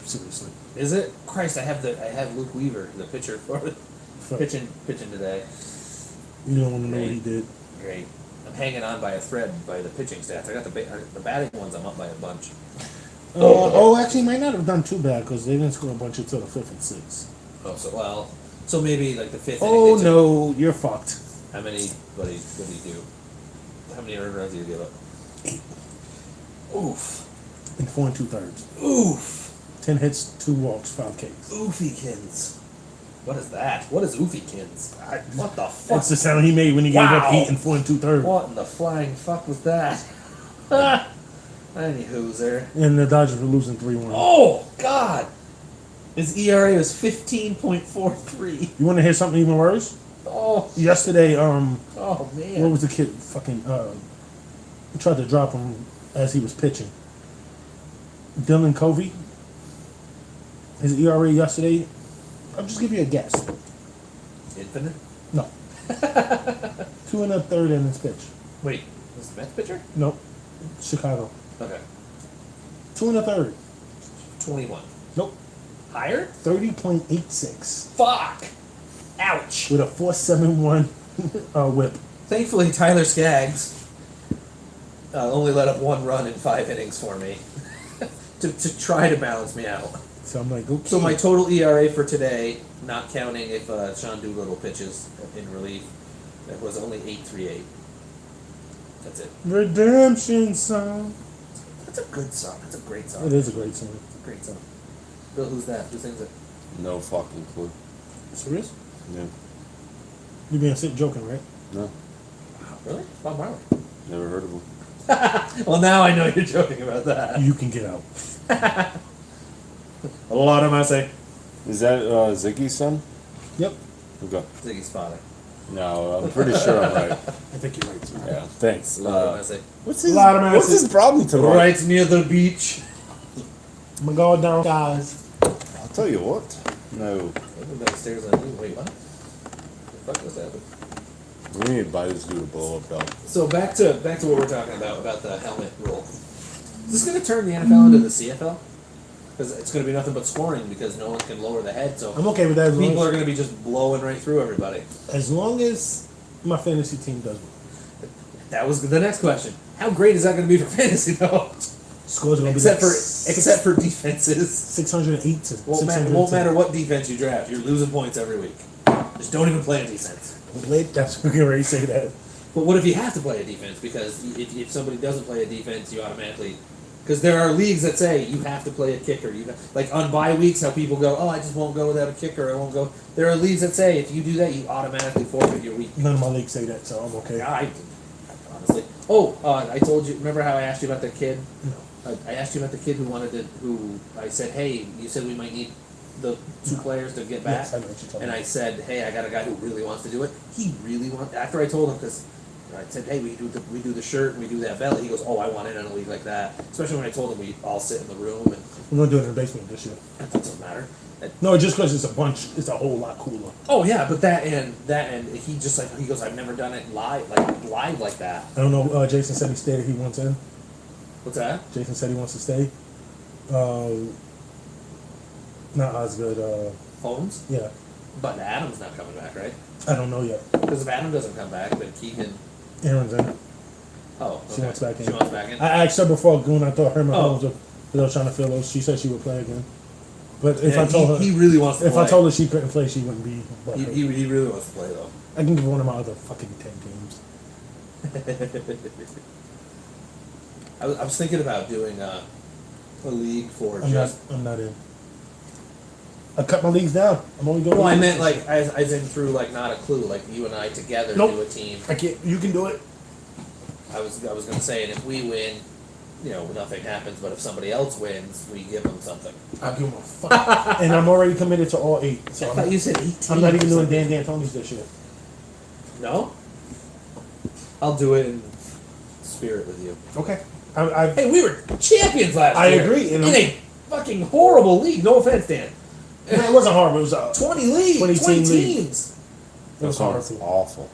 S2: Seriously.
S1: is it? Christ, I have Luke Weaver, the pitcher for
S2: Fuck.
S1: pitching today.
S2: You don't want to know what he did.
S1: Great. I'm hanging on by a thread by the pitching stats. I got the batting ones. I'm up by a bunch.
S2: Actually, he might not have done too bad because they didn't score a bunch until the 5th and 6th.
S1: Oh, so maybe like the 5th.
S2: Oh
S1: inning, they took-
S2: no, you're fucked.
S1: How many? What did he do? How many earned runs did he give up?
S2: 8
S1: Oof.
S2: in 4 2/3.
S1: Oof.
S2: 10 hits, 2 walks, 5 Ks.
S1: Oofykins. What is that? What is Oofykins? What the fuck?
S2: That's the sound he made when he gave
S1: Wow.
S2: up 8 in 4 2/3.
S1: What in the flying fuck was that? Anywho's there.
S2: And the Dodgers were losing 3-1.
S1: Oh God! His ERA was 15.43.
S2: You want to hear something even worse?
S1: Oh,
S2: Yesterday,
S1: oh
S2: what
S1: man.
S2: was the kid fucking tried to drop him as he was pitching? Dylan Covey. His ERA yesterday, I'll just give you a guess.
S1: Infinite?
S2: No. 2 1/3 in his pitch.
S1: Wait, was the Mets pitcher?
S2: Nope. Chicago.
S1: Okay.
S2: 2 1/3.
S1: 21.
S2: Nope.
S1: Higher?
S2: 30.86
S1: Fuck! Ouch!
S2: with a 4.71 whip.
S1: Thankfully, Tyler Skaggs only let up 1 run in 5 innings for me to try to balance me out.
S2: So I'm like, okay.
S1: So my total ERA for today, not counting if Sean Doolittle pitches in relief, it was only 8.38. That's it.
S2: Redemption song.
S1: That's a good song. That's a great song.
S2: It is a great song.
S1: It's a great song. Bill, who's that? Who sings it?
S3: No fucking clue.
S2: Serious?
S3: Yeah.
S2: You being sick joking, right?
S3: No.
S1: Really? Bob Marley.
S3: Never heard of him.
S1: Well, now I know you're joking about that.
S2: You can get out.
S1: A lot of them I say.
S3: Is that Ziggy's son?
S2: Yep.
S3: Okay.
S1: Ziggy's father.
S3: No, I'm pretty sure I'm right.
S2: I think you're right, sir.
S3: Yeah. Thanks.
S1: A lot of them I say.
S3: What's his
S2: Lot of them
S3: What's
S2: is-
S3: his problem tonight?
S1: Right near the beach.
S2: I'm gonna go down, guys.
S3: I'll tell you what. No.
S1: I went downstairs and I knew, wait, what? The fuck was happening?
S3: We need to buy this dude a blow up dog.
S1: So back to what we're talking about the helmet rule. Is this going to turn the NFL into the CFL? Because it's going to be nothing but scoring because no one can lower the head, so
S2: I'm okay with that
S1: people are going to be just blowing right through everybody.
S2: as long as my fantasy team does well.
S1: That was the next question. How great is that going to be for fantasy though?
S2: Scores are gonna
S1: except
S2: be
S1: for for defenses.
S2: 608 to
S1: Won't
S2: 610.
S1: matter what defense you draft. You're losing points every week. Just don't even play a defense.
S2: That's we can already say that.
S1: But what if you have to play a defense? Because if somebody doesn't play a defense, you automatically... Because there are leagues that say you have to play a kicker. Like on bye weeks, how people go, oh, I just won't go without a kicker. I won't go. There are leagues that say if you do that, you automatically forfeit your week.
S2: None of my leagues say that, so I'm okay.
S1: I honestly... Oh, I told you... Remember how I asked you about the kid?
S2: No.
S1: I asked you about the kid who I said, hey, you said we might need the 2 players to get back.
S2: Yes, I know what you're talking
S1: And
S2: about.
S1: I said, hey, I got a guy who really wants to do it. He really wants... After I told him, because And I said, hey, we do the shirt and we do that belly. He goes, oh, I want in on a league like that. Especially when I told him we all sit in the room and
S2: We're gonna do it in the basement this year.
S1: that doesn't matter.
S2: No, just because it's a bunch, it's a whole lot cooler.
S1: Oh yeah, but that and he just like he goes, I've never done it live like that.
S2: I don't know. Jason said he stayed. He wants in.
S1: What's that?
S2: Jason said he wants to stay. Not Osgood.
S1: Holmes?
S2: Yeah,
S1: But Adam's not coming back, right?
S2: I don't know yet.
S1: Because if Adam doesn't come back, then Keegan.
S2: Aaron's in.
S1: Oh,
S2: She
S1: okay.
S2: wants back in.
S1: She wants back in.
S2: I asked her before Goon. I thought Herman
S1: Oh.
S2: Holmes was trying to fill those. She said she would play again. But if
S1: Yeah,
S2: I told her,
S1: he really wants to
S2: if
S1: play.
S2: I told her she couldn't play, she wouldn't be. But
S1: he really wants to play though.
S2: I can give her one of my other fucking 10 games.
S1: I was thinking about doing a league for
S2: I'm
S1: just.
S2: not in. I cut my leagues down. I'm only doing.
S1: Well, I
S2: leagues.
S1: meant like as in through like not a clue, like you and I together
S2: Nope.
S1: do a team.
S2: I can't. You can do it.
S1: I was gonna say, and if we win, nothing happens. But if somebody else wins, we give them something.
S2: I'll give them a fuck. And I'm already committed to all 8. So
S1: I thought you said 18.
S2: I'm not even
S1: or
S2: doing
S1: something.
S2: Dan D'Antoni's this year.
S1: No. I'll do it in spirit with you.
S2: Okay. I
S1: Hey, we were champions last
S2: I
S1: year.
S2: agree, and
S1: in a fucking horrible league. No offense, Dan.
S2: it wasn't hard. It was
S1: 20 leagues.
S2: 20
S1: 20
S2: team league.
S1: teams.
S2: It
S3: That
S2: was
S3: sounds
S2: horrible.
S3: awful.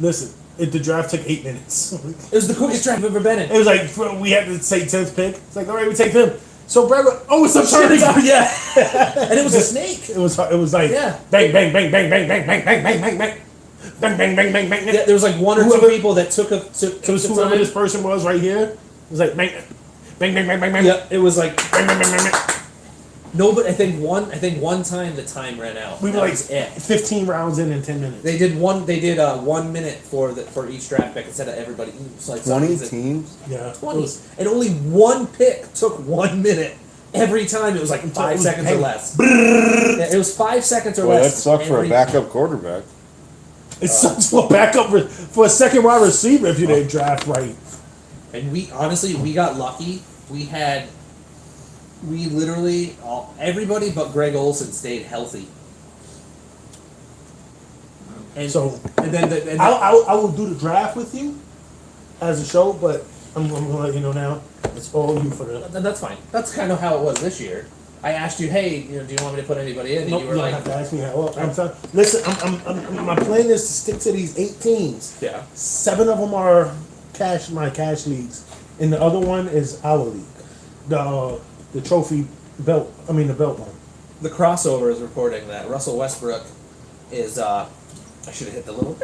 S2: Listen, the draft took 8 minutes.
S1: It was the quickest draft I've ever been in.
S2: It was like we had to say 10th pick. It's like, all right, we take them. So Brad, it's a
S1: Shit,
S2: turning.
S1: yeah. And it was a snake.
S2: It was like
S1: Yeah.
S2: bang bang bang bang bang bang bang bang bang bang bang bang bang bang bang bang.
S1: Yeah, there was like one or
S2: Whoever-
S1: two people that took
S2: It was
S1: the
S2: whoever
S1: time.
S2: this person was right here. It was like bang bang bang bang bang bang.
S1: Yeah, it was like
S2: Bang bang bang bang bang.
S1: no, but I think one time the time ran out.
S2: We were
S1: That
S2: like
S1: was it.
S2: 15 rounds in 10 minutes.
S1: They did 1 minute for each draft pick instead of everybody. It's like
S3: 20
S1: something-
S3: teams?
S2: Yeah. It
S1: 20.
S2: was-
S1: And only one pick took 1 minute. Every time it was like 5
S2: was
S1: seconds or
S2: bang.
S1: less. Yeah, it was 5 seconds or
S3: Well, that
S1: less.
S3: sucks for a
S1: every
S3: backup quarterback.
S2: It sucks for a backup for a second wide receiver if you didn't draft right.
S1: And we got lucky. We literally everybody but Greg Olson stayed healthy. And
S2: So
S1: then
S2: I will do the draft with you as a show, but I'm gonna let you know now. It's all you for the.
S1: that's fine. That's kind of how it was this year. I asked you, hey, do you want me to put anybody in? And
S2: Nope,
S1: you
S2: you
S1: were
S2: don't
S1: like,
S2: have to ask me how. Well, I'm telling. Listen, my plan is to stick to these 8 teams.
S1: yeah.
S2: 7 of them are my cash leagues, and the other one is our league, the trophy belt. I mean the belt one.
S1: The crossover is reporting that Russell Westbrook is. I should have hit the little.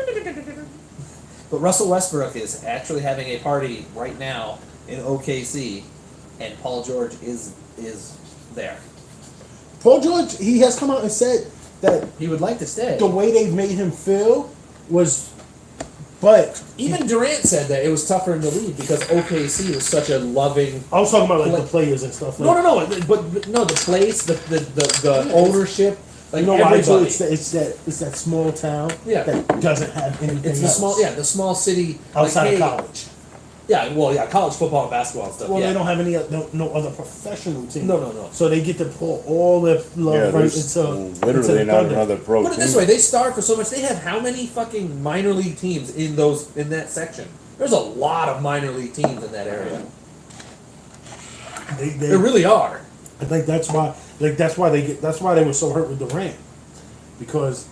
S1: But Russell Westbrook is actually having a party right now in OKC, and Paul George is there.
S2: Paul George, he has come out and said that
S1: He would like to stay.
S2: the way they've made him feel was, but
S1: Even Durant said that it was tougher in the league because OKC was such a loving.
S2: I was talking about like the players and stuff. Like,
S1: No, but no, the place, the ownership, like
S2: you know why? So
S1: everybody.
S2: it's that small town
S1: Yeah.
S2: that doesn't have anything.
S1: It's the
S2: else
S1: the small city
S2: outside
S1: like,
S2: of
S1: hey,
S2: college.
S1: Yeah, well, yeah, college football and basketball and stuff.
S2: Well,
S1: yeah.
S2: they don't have any no other professional team.
S1: No.
S2: So they get to pour all their love
S3: Yeah,
S2: right
S3: there's
S2: into
S3: literally
S2: into
S3: not
S2: Thunder.
S3: another pro
S1: Put it
S3: team.
S1: this way: they starve for so much. They have how many fucking minor league teams in that section? There's a lot of minor league teams in that area.
S2: They
S1: There really are.
S2: I think that's why they were so hurt with Durant, because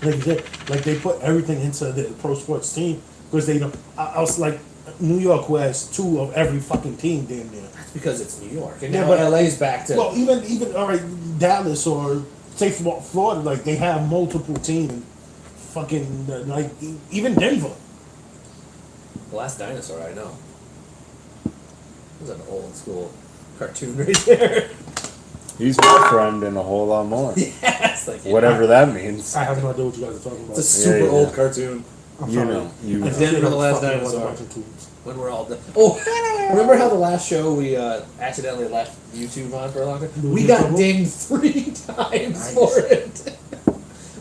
S2: like you said, like they put everything into the pro sports team because they don't. I was like New York, who has 2 of every fucking team damn near.
S1: That's because it's New York, and
S2: Yeah,
S1: now
S2: but-
S1: LA's back to.
S2: Well, even all right, Dallas or say Florida, like they have multiple teams. Fucking like even Denver.
S1: The Last Dinosaur, I know. It was an old school cartoon right there.
S3: He's my friend and a whole lot more.
S1: Yes, like
S3: Whatever that means.
S2: I have no idea what you guys are talking about.
S1: It's a super
S3: Yeah.
S1: old cartoon.
S2: I'm
S3: You
S2: sorry.
S3: know, you
S2: I
S3: know.
S2: just
S1: Denver
S2: feel
S1: the Last
S2: fucking
S1: Dinosaur.
S2: watching tubes.
S1: When we're all done. Oh, remember how the last show we accidentally left YouTube on for a long time? We got dinged 3 times for it.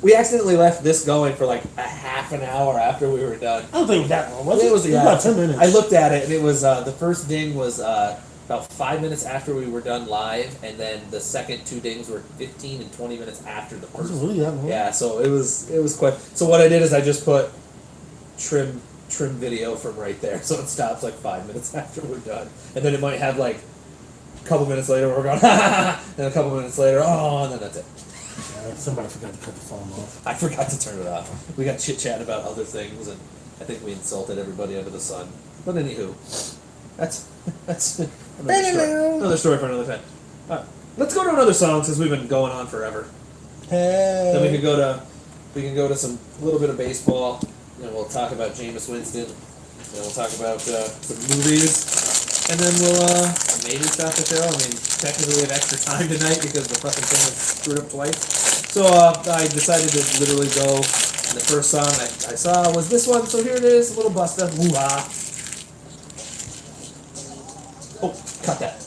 S1: We accidentally left this going for like a half an hour after we were done.
S2: I don't think it was that long. Was it?
S1: It was
S2: It was about 10 minutes.
S1: I looked at it and it was the first ding was about 5 minutes after we were done live, and then the second 2 dings were 15 and 20 minutes after the
S2: Was
S1: first.
S2: it really that long?
S1: Yeah, so it was quite. So what I did is I just put trim video from right there, so it stops like 5 minutes after we're done, and then it might have like a couple minutes later we're going, and a couple minutes later, oh, and then that's it.
S2: Somebody forgot to cut the phone off.
S1: I forgot to turn it off. We got chit chat about other things, and I think we insulted everybody under the sun. But anywho, that's another story for another time. Let's go to another song since we've been going on forever.
S2: Hey.
S1: Then we can go to some little bit of baseball. And we'll talk about Jameis Winston. And we'll talk about some movies. And then we'll maybe stop the show. I mean, technically we have extra time tonight because the fucking thing was screwed up twice. So I decided to literally go. And the first song I saw was this one. So here it is, a little Busta. Ooh-ah. Oh, cut that.